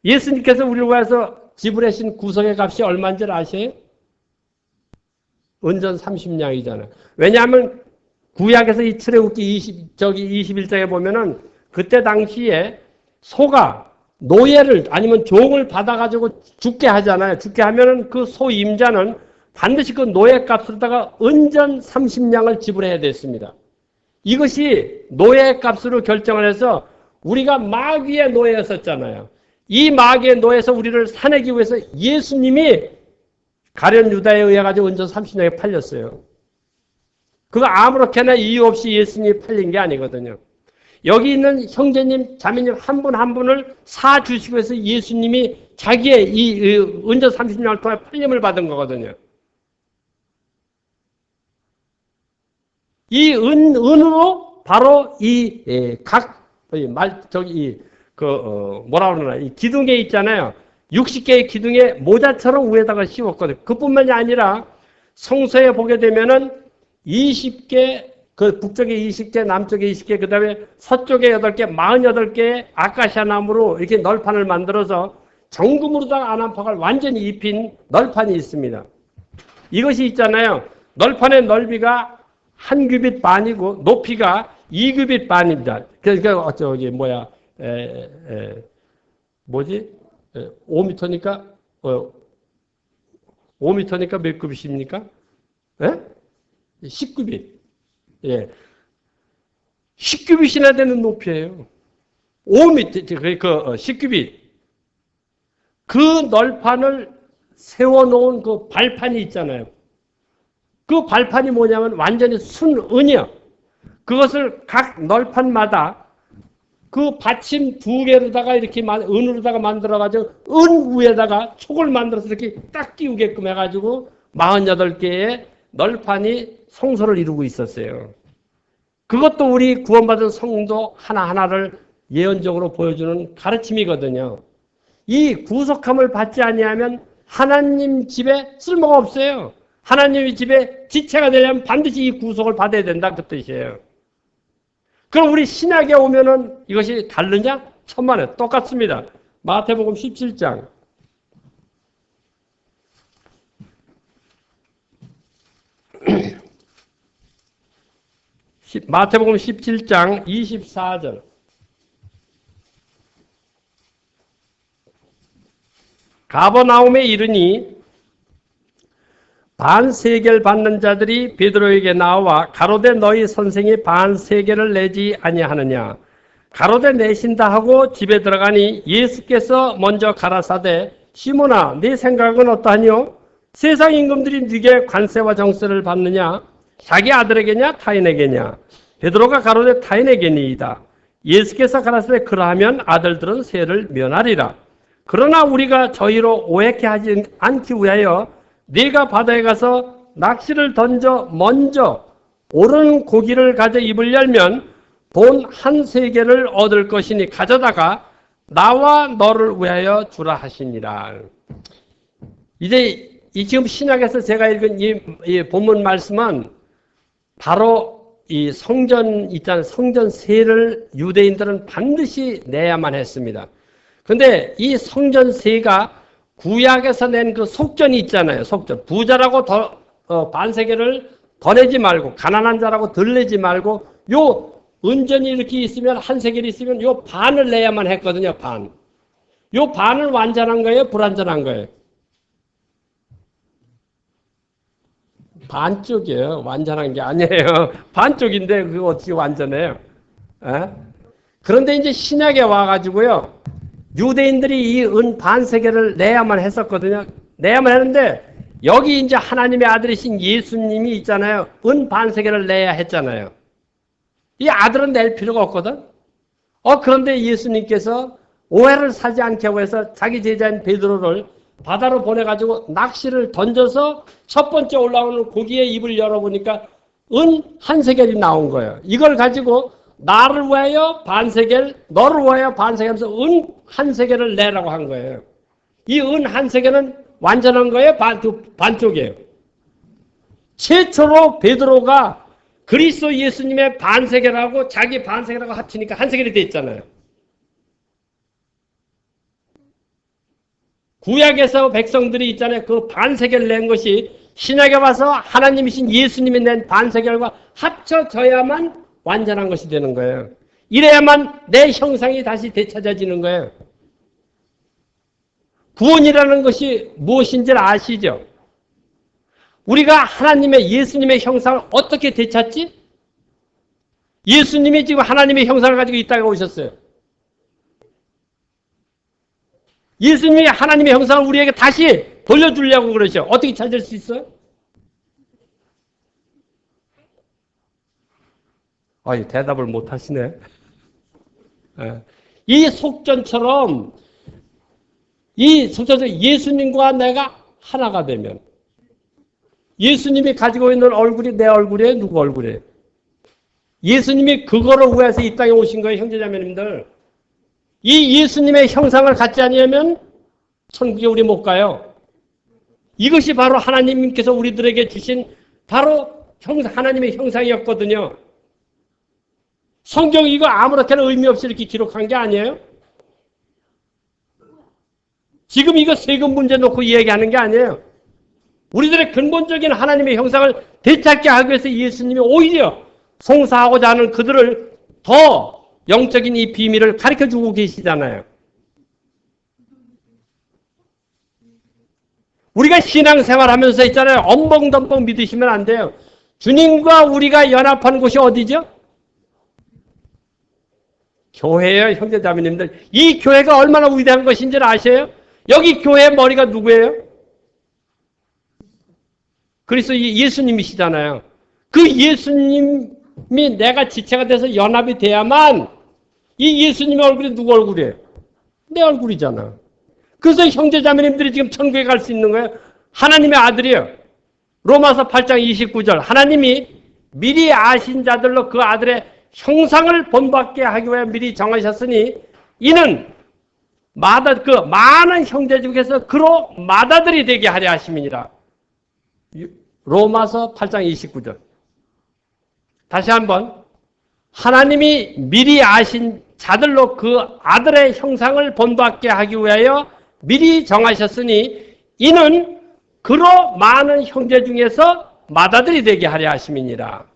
예수님께서 우리를 위해서 지불하신 구속의 값이 얼마인지 아세요? 은전 30냥이잖아요. 왜냐하면 구약에서 이 출애굽기 21장에 보면은 그때 당시에 소가 노예를 아니면 종을 받아가지고 죽게 하잖아요. 죽게 하면은 그 소 임자는 반드시 그 노예 값으로다가 은전 30냥을 지불해야 됐습니다. 이것이 노예 값으로 결정을 해서 우리가 마귀의 노예였었잖아요. 이 마귀의 노예에서 우리를 사내기 위해서 예수님이 가룟 유다에 의해 가지고 은전 30냥에 팔렸어요. 그거 아무렇게나 이유 없이 예수님이 팔린 게 아니거든요. 여기 있는 형제님, 자매님 한 분 한 분을 사주시고 해서 예수님이 자기의 이 은전 30냥을 통해 팔림을 받은 거거든요. 이 은으로 바로 뭐라 그러나 이 기둥에 있잖아요. 60개의 기둥에 모자처럼 위에다가 씌웠거든요. 그뿐만이 아니라 성소에 보게 되면은 20개, 그 북쪽에 20개, 남쪽에 20개, 그 다음에 서쪽에 8개, 48개의 아카시아 나무로 이렇게 널판을 만들어서 정금으로다가 안암석을 완전히 입힌 널판이 있습니다. 이것이 있잖아요. 널판의 넓이가 1규빗 반이고 높이가 2규빗 반입니다. 그러니까 5m니까 5m니까 몇 규빗입니까? 예? 10규빗. 예. 10규빗이나 되는 높이예요. 5m, 10규빗. 그 널판을 세워놓은 그 발판이 있잖아요. 그 발판이 뭐냐면 완전히 순은이요. 그것을 각 널판마다 그 받침 2개로다가 이렇게 은으로다가 만들어가지고 은 위에다가 촉을 만들어서 이렇게 딱 끼우게끔 해가지고 48개의 널판이 성소를 이루고 있었어요. 그것도 우리 구원받은 성도 하나하나를 예언적으로 보여주는 가르침이거든요. 이 구속함을 받지 아니하면 하나님 집에 쓸모가 없어요. 하나님의 집에 지체가 되려면 반드시 이 구속을 받아야 된다 그 뜻이에요. 그럼 우리 신약에 오면은 이것이 다르냐? 천만에 똑같습니다. 마태복음 17장 마태복음 17장 24절. 가버나움에 이르니 반세겔 받는 자들이 베드로에게 나와 가로되 너희 선생이 반세겔을 내지 아니하느냐. 가로되 내신다 하고 집에 들어가니 예수께서 먼저 가라사대 시몬아 네 생각은 어떠하뇨? 세상 임금들이 네게 관세와 정세를 받느냐? 자기 아들에게냐 타인에게냐? 베드로가 가로되 타인에게니이다. 예수께서 가라사대 그러하면 아들들은 세를 면하리라. 그러나 우리가 저희로 오해케 하지 않기 위하여 네가 바다에 가서 낚시를 던져 먼저 오른 고기를 가져 입을 열면 돈 한 세겔을 얻을 것이니 가져다가 나와 너를 위하여 주라 하시니라. 이제 이 지금 신약에서 제가 읽은 이 본문 말씀은 바로 이 성전 있잖아요. 성전 세를 유대인들은 반드시 내야만 했습니다. 근데 이 성전세가 구약에서 낸 그 속전이 있잖아요. 속전. 부자라고 반세겔을 더 내지 말고 가난한 자라고 덜 내지 말고 요 은전이 이렇게 있으면 한 세겔이 있으면 요 반을 내야만 했거든요. 반. 요 반을 완전한 거예요? 불완전한 거예요? 반쪽이에요. 완전한 게 아니에요. 반쪽인데 그거 어떻게 완전해요? 에? 그런데 이제 신약에 와가지고요. 유대인들이 이 은 반세겔을 내야만 했었거든요. 내야만 했는데 여기 이제 하나님의 아들이신 예수님이 있잖아요. 은 반세겔을 내야 했잖아요. 이 아들은 낼 필요가 없거든. 그런데 예수님께서 오해를 사지 않게 하고 해서 자기 제자인 베드로를 바다로 보내가지고 낚시를 던져서 첫 번째 올라오는 고기의 입을 열어보니까 은 한 세겔이 나온 거예요. 이걸 가지고 나를 위하여 반세겔, 너를 위하여 반세겔 하면서 은 한 세겔을 내라고 한 거예요. 이 은 한 세겔은 완전한 거예요? 반쪽이에요. 최초로 베드로가 그리스도 예수님의 반세겔하고 자기 반세겔하고 합치니까 한 세겔이 됐잖아요. 구약에서 백성들이 있잖아요. 그 반세겔 낸 것이 신약에 와서 하나님이신 예수님이 낸 반세겔과 합쳐져야만 완전한 것이 되는 거예요. 이래야만 내 형상이 다시 되찾아지는 거예요. 구원이라는 것이 무엇인지를 아시죠? 우리가 하나님의 예수님의 형상을 어떻게 되찾지? 예수님이 지금 하나님의 형상을 가지고 이 땅에 오셨어요. 예수님이 하나님의 형상을 우리에게 다시 돌려주려고 그러죠. 어떻게 찾을 수 있어요? 대답을 못 하시네. 이 속전처럼 예수님과 내가 하나가 되면 예수님이 가지고 있는 얼굴이 내 얼굴이에요? 누구 얼굴이에요? 예수님이 그거를 위해서 이 땅에 오신 거예요, 형제자매님들. 이 예수님의 형상을 갖지 않으면 천국에 우리 못 가요. 이것이 바로 하나님께서 우리들에게 주신 바로 하나님의 형상이었거든요. 성경 이거 아무렇게나 의미 없이 이렇게 기록한 게 아니에요. 지금 이거 세금 문제 놓고 이야기하는 게 아니에요. 우리들의 근본적인 하나님의 형상을 되찾게 하기 위해서 예수님이 오히려 송사하고자 하는 그들을 더 영적인 이 비밀을 가르쳐주고 계시잖아요. 우리가 신앙생활하면서 있잖아요. 엄벙덤벙 믿으시면 안 돼요. 주님과 우리가 연합한 곳이 어디죠? 교회예요, 형제자매님들. 이 교회가 얼마나 위대한 것인지를 아세요? 여기 교회의 머리가 누구예요? 그리스도 예수님이시잖아요. 그 예수님이 내가 지체가 돼서 연합이 돼야만 이 예수님의 얼굴이 누구 얼굴이에요? 내 얼굴이잖아. 그래서 형제자매님들이 지금 천국에 갈 수 있는 거예요. 하나님의 아들이에요. 로마서 8장 29절. 하나님이 미리 아신 자들로 그 아들의 형상을 본받게 하기 위해 미리 정하셨으니 이는 그 많은 형제 중에서 그로 맏아들이 되게 하려 하심이니라. 로마서 8장 29절. 다시 한번. 하나님이 미리 아신 자들로 그 아들의 형상을 본받게 하기 위하여 미리 정하셨으니 이는 그로 많은 형제 중에서 맏아들이 되게 하려 하심이니라.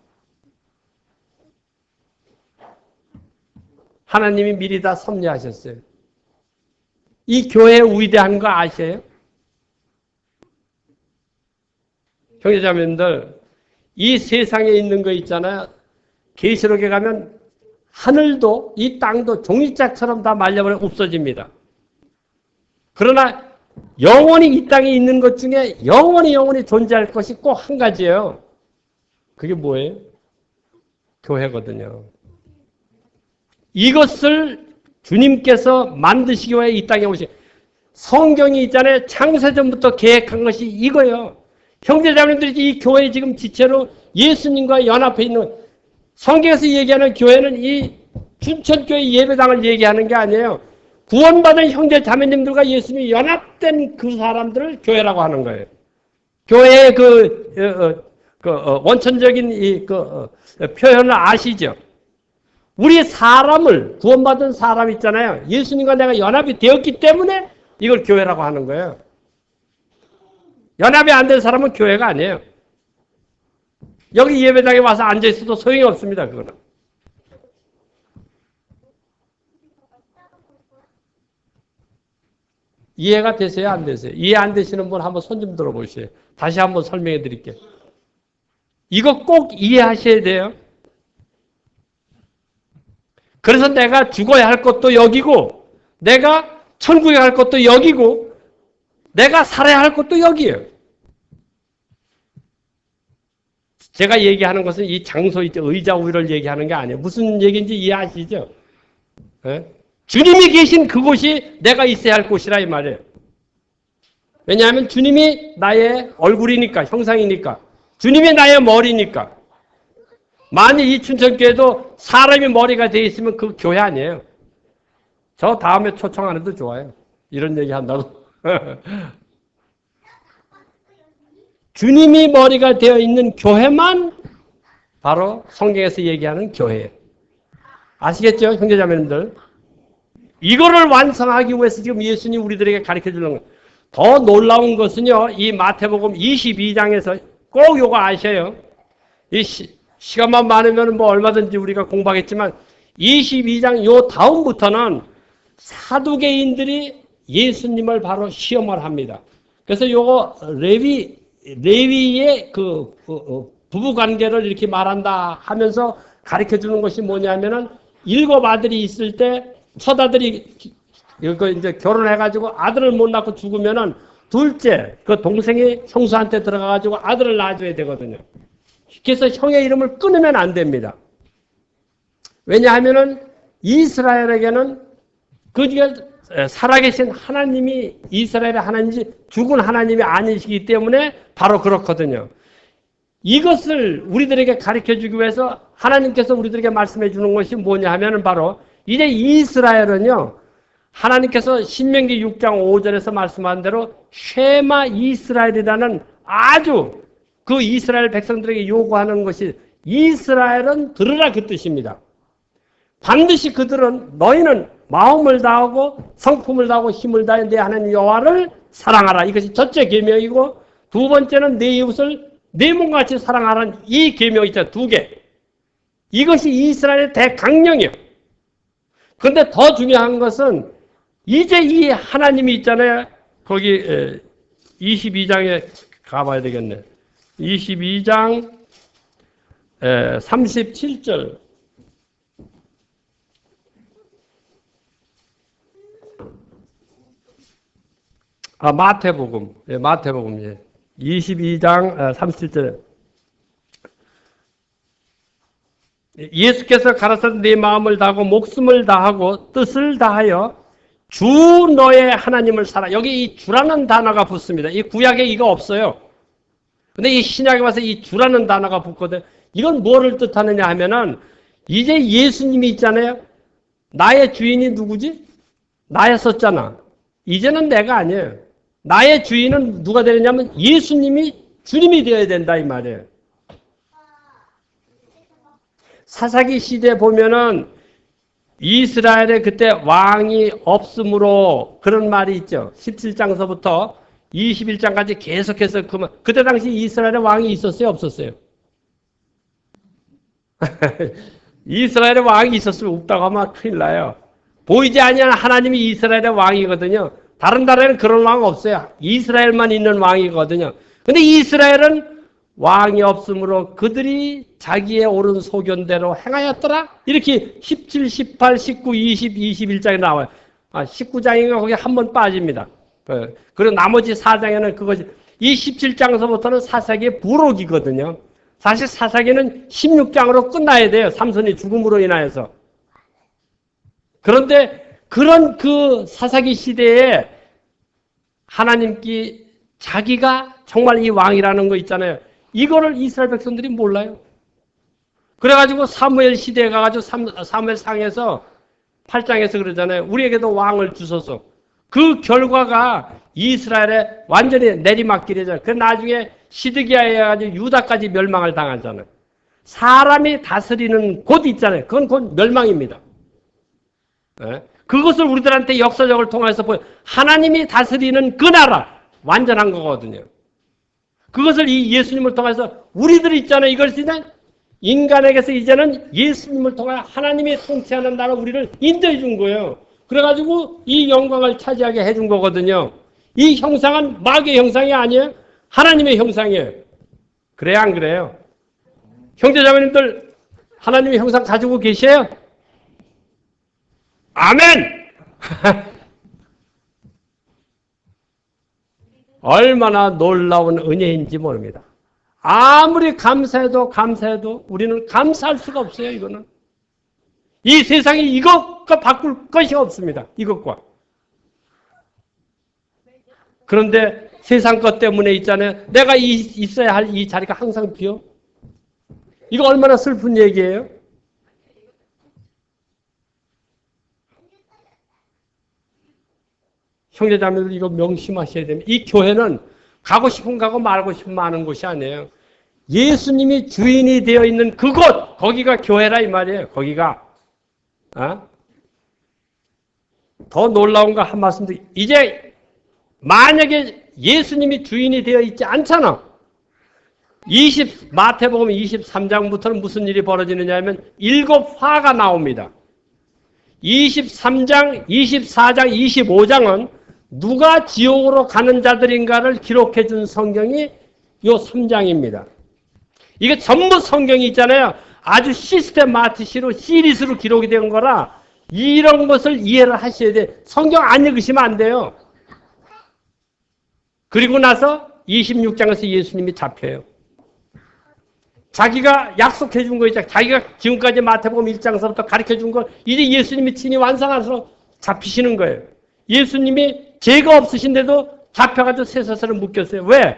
하나님이 미리 다 섭리하셨어요. 이 교회의 위대한 거 아세요? 형제자매님들, 이 세상에 있는 거 있잖아요. 계시록에 가면 하늘도 이 땅도 종이짝처럼 다 말려버려 없어집니다. 그러나 영원히 이 땅에 있는 것 중에 영원히 존재할 것이 꼭 한 가지예요. 그게 뭐예요? 교회거든요. 이것을 주님께서 만드시기 위해 이 땅에 오신 성경이 있잖아요. 창세전부터 계획한 것이 이거예요. 형제자매님들이 이 교회 지금 지체로 예수님과 연합해 있는 성경에서 얘기하는 교회는 이 춘천교회 예배당을 얘기하는 게 아니에요. 구원받은 형제자매님들과 예수님이 연합된 그 사람들을 교회라고 하는 거예요. 교회의 원천적인 표현을 아시죠? 우리 사람을 구원받은 사람 있잖아요. 예수님과 내가 연합이 되었기 때문에 이걸 교회라고 하는 거예요. 연합이 안 된 사람은 교회가 아니에요. 여기 예배당에 와서 앉아있어도 소용이 없습니다. 그거는. 이해가 되세요? 안 되세요? 이해 안 되시는 분 한번 손 좀 들어보세요. 다시 한번 설명해 드릴게요. 이거 꼭 이해하셔야 돼요. 그래서 내가 죽어야 할 것도 여기고, 내가 천국에 갈 것도 여기고, 내가 살아야 할 것도 여기예요. 제가 얘기하는 것은 이 장소, 의자 위를 얘기하는 게 아니에요. 무슨 얘기인지 이해하시죠? 네? 주님이 계신 그곳이 내가 있어야 할 곳이라 이 말이에요. 왜냐하면 주님이 나의 얼굴이니까, 형상이니까. 주님이 나의 머리니까. 만일 이 춘천교회도 사람이 머리가 되어 있으면 그 교회 아니에요. 저 다음에 초청 안 해도 좋아요. 이런 얘기 한다고. 주님이 머리가 되어 있는 교회만 바로 성경에서 얘기하는 교회예요. 아시겠죠? 형제자매님들. 이거를 완성하기 위해서 지금 예수님이 우리들에게 가르쳐 주는 거예요. 더 놀라운 것은요. 이 마태복음 22장에서 꼭 이거 아셔요. 이 시간만 많으면 뭐 얼마든지 우리가 공부하겠지만 22장 요 다음부터는 사두개인들이 예수님을 바로 시험을 합니다. 그래서 요거 레위의 부부 관계를 이렇게 말한다 하면서 가르쳐 주는 것이 뭐냐면은 7 아들이 있을 때 첫 아들이 이제 결혼해가지고 아들을 못 낳고 죽으면은 둘째 그 동생이 형수한테 들어가가지고 아들을 낳아줘야 되거든요. 그래서 형의 이름을 끊으면 안 됩니다. 왜냐하면은 이스라엘에게는 그중에 살아계신 하나님이 이스라엘의 하나님이지 죽은 하나님이 아니시기 때문에 바로 그렇거든요. 이것을 우리들에게 가르쳐주기 위해서 하나님께서 우리들에게 말씀해 주는 것이 뭐냐 하면은 바로 이제 이스라엘은요. 하나님께서 신명기 6장 5절에서 말씀한 대로 쉐마 이스라엘이라는 아주 그 이스라엘 백성들에게 요구하는 것이 이스라엘은 들으라 그 뜻입니다. 반드시 그들은 너희는 마음을 다하고 성품을 다하고 힘을 다해 내 하나님 여호와를 사랑하라. 이것이 첫째 계명이고 두 번째는 내 이웃을 내 몸같이 사랑하라는 이 계명이 있잖아요. 2개. 이것이 이스라엘의 대강령이에요. 그런데 더 중요한 것은 이제 이 하나님이 있잖아요. 거기 22장에 가봐야 되겠네. 22장 37절. 마태복음. 마태복음. 22장 37절. 예수께서 가라사대 내 마음을 다하고 목숨을 다하고 뜻을 다하여 주 너의 하나님을 사랑. 여기 이 주라는 단어가 붙습니다. 이 구약에 이거 없어요. 근데 이 신약에 와서 이 주라는 단어가 붙거든. 이건 뭐를 뜻하느냐 하면은 이제 예수님이 있잖아요. 나의 주인이 누구지? 나였었잖아. 이제는 내가 아니에요. 나의 주인은 누가 되느냐면 예수님이 주님이 되어야 된다 이 말이에요. 사사기 시대 보면은 이스라엘에 그때 왕이 없으므로 그런 말이 있죠. 17장서부터 21장까지 계속해서 그때 당시 이스라엘에 왕이 있었어요? 없었어요? 이스라엘의 왕이 있었으면 없다고 하면 큰일 나요. 보이지 아니하는 하나님이 이스라엘의 왕이거든요. 다른 나라에는 그런 왕 없어요. 이스라엘만 있는 왕이거든요. 근데 이스라엘은 왕이 없으므로 그들이 자기의 옳은 소견대로 행하였더라. 이렇게 17, 18, 19, 20, 21장에 나와요. 19장인가 거기 한 번 빠집니다. 그리고 나머지 4장에는 그것이 이 17장서부터는 사사기의 부록이거든요. 사실 사사기는 16장으로 끝나야 돼요. 삼손이 죽음으로 인하여서. 그런데 그런 그 사사기 시대에 하나님께 자기가 정말 이 왕이라는 거 있잖아요. 이거를 이스라엘 백성들이 몰라요. 그래가지고 사무엘 시대에 가가지고 사무엘 상에서 8장에서 그러잖아요. 우리에게도 왕을 주소서. 그 결과가 이스라엘에 완전히 내리막길이잖아요. 그 나중에 시드기야에 가지고 유다까지 멸망을 당하잖아요. 사람이 다스리는 곳 있잖아요. 그건 곧 멸망입니다. 네? 그것을 우리들한테 역사적을 통해서 보여. 하나님이 다스리는 그 나라 완전한 거거든요. 그것을 이 예수님을 통해서 우리들이 있잖아요. 이걸 이제 인간에게서 이제는 예수님을 통해 하나님이 통치하는 나라 우리를 인도해 준 거예요. 그래가지고 이 영광을 차지하게 해준 거거든요. 이 형상은 마귀의 형상이 아니에요. 하나님의 형상이에요. 그래요, 안 그래요? 형제자매님들 하나님의 형상 가지고 계세요? 아멘! 얼마나 놀라운 은혜인지 모릅니다. 아무리 감사해도 우리는 감사할 수가 없어요. 이거는 이 세상에 이것과 바꿀 것이 없습니다. 이것과. 그런데 세상 것 때문에 있잖아요. 내가 있어야 할 이 자리가 항상 비어. 이거 얼마나 슬픈 얘기예요. 형제자매들 이거 명심하셔야 됩니다. 이 교회는 가고 싶으면 가고 말고 싶으면 마는 곳이 아니에요. 예수님이 주인이 되어 있는 그곳, 거기가 교회라 이 말이에요. 거기가. 더 놀라운 거 한 말씀 드릴게요. 이제 만약에 예수님이 주인이 되어 있지 않잖아. 마태복음 23장부터는 무슨 일이 벌어지느냐 하면 7화가 나옵니다. 23장, 24장, 25장은 누가 지옥으로 가는 자들인가를 기록해 준 성경이 요 3장입니다. 이게 전부 성경이 있잖아요. 아주 시스테마티시로 시리즈로 기록이 된 거라 이런 것을 이해를 하셔야 돼요. 성경 안 읽으시면 안 돼요. 그리고 나서 26장에서 예수님이 잡혀요. 자기가 약속해 준 거 있잖아요. 자기가 지금까지 마태복음 1장서부터 가르쳐 준 걸 이제 예수님이 친히 완성하셔서 잡히시는 거예요. 예수님이 죄가 없으신데도 잡혀가지고 쇠사슬에 묶였어요. 왜?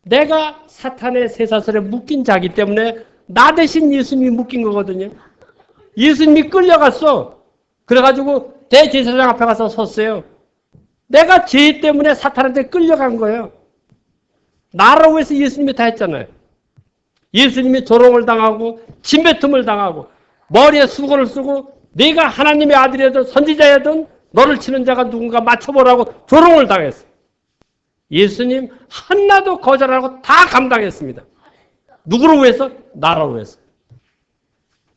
내가 사탄의 쇠사슬에 묶인 자기 때문에 나 대신 예수님이 묶인 거거든요. 예수님이 끌려갔어. 그래가지고 대제사장 앞에 가서 섰어요. 내가 죄 때문에 사탄한테 끌려간 거예요. 나라고 해서 예수님이 다 했잖아요. 예수님이 조롱을 당하고 침뱉음을 당하고 머리에 수건을 쓰고 네가 하나님의 아들이든 선지자이든 너를 치는 자가 누군가 맞춰보라고 조롱을 당했어요. 예수님 하나도 거절하고 다 감당했습니다. 누구를 위해서? 나라를 위해서.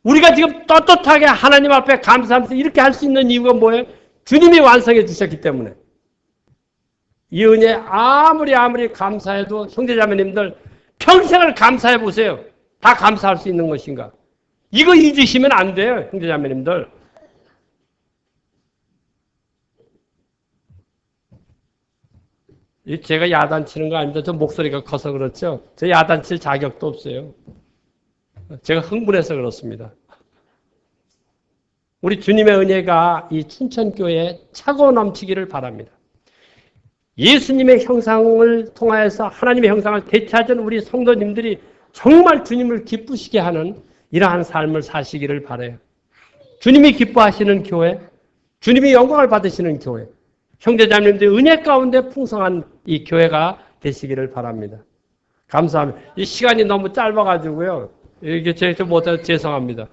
우리가 지금 떳떳하게 하나님 앞에 감사하면서 이렇게 할 수 있는 이유가 뭐예요? 주님이 완성해 주셨기 때문에. 이 은혜 아무리 감사해도 형제자매님들 평생을 감사해 보세요. 다 감사할 수 있는 것인가? 이거 잊으시면 안 돼요, 형제자매님들. 제가 야단치는 거 아닙니다. 저 목소리가 커서 그렇죠. 저 야단칠 자격도 없어요. 제가 흥분해서 그렇습니다. 우리 주님의 은혜가 이 춘천교회에 차고 넘치기를 바랍니다. 예수님의 형상을 통하여서 하나님의 형상을 되찾은 우리 성도님들이 정말 주님을 기쁘시게 하는 이러한 삶을 사시기를 바라요. 주님이 기뻐하시는 교회, 주님이 영광을 받으시는 교회, 형제자매님들의 은혜 가운데 풍성한 이 교회가 되시기를 바랍니다. 감사합니다. 이 시간이 너무 짧아가지고요. 이게 제가 못해서 죄송합니다.